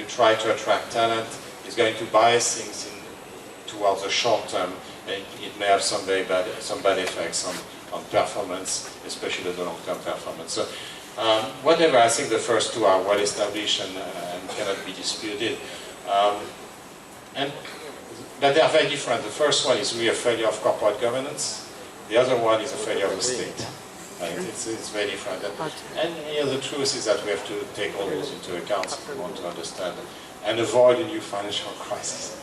try to attract talent is going to bias things towards the short term, and it may have some bad effects on performance, especially the long-term performance. So whatever, I think the first two are well established and cannot be disputed. But they are very different. The first one is really a failure of corporate governance. The other one is a failure of the state. Right? It's very different. And the truth is that we have to take all those into account if we want to understand and avoid a new financial crisis.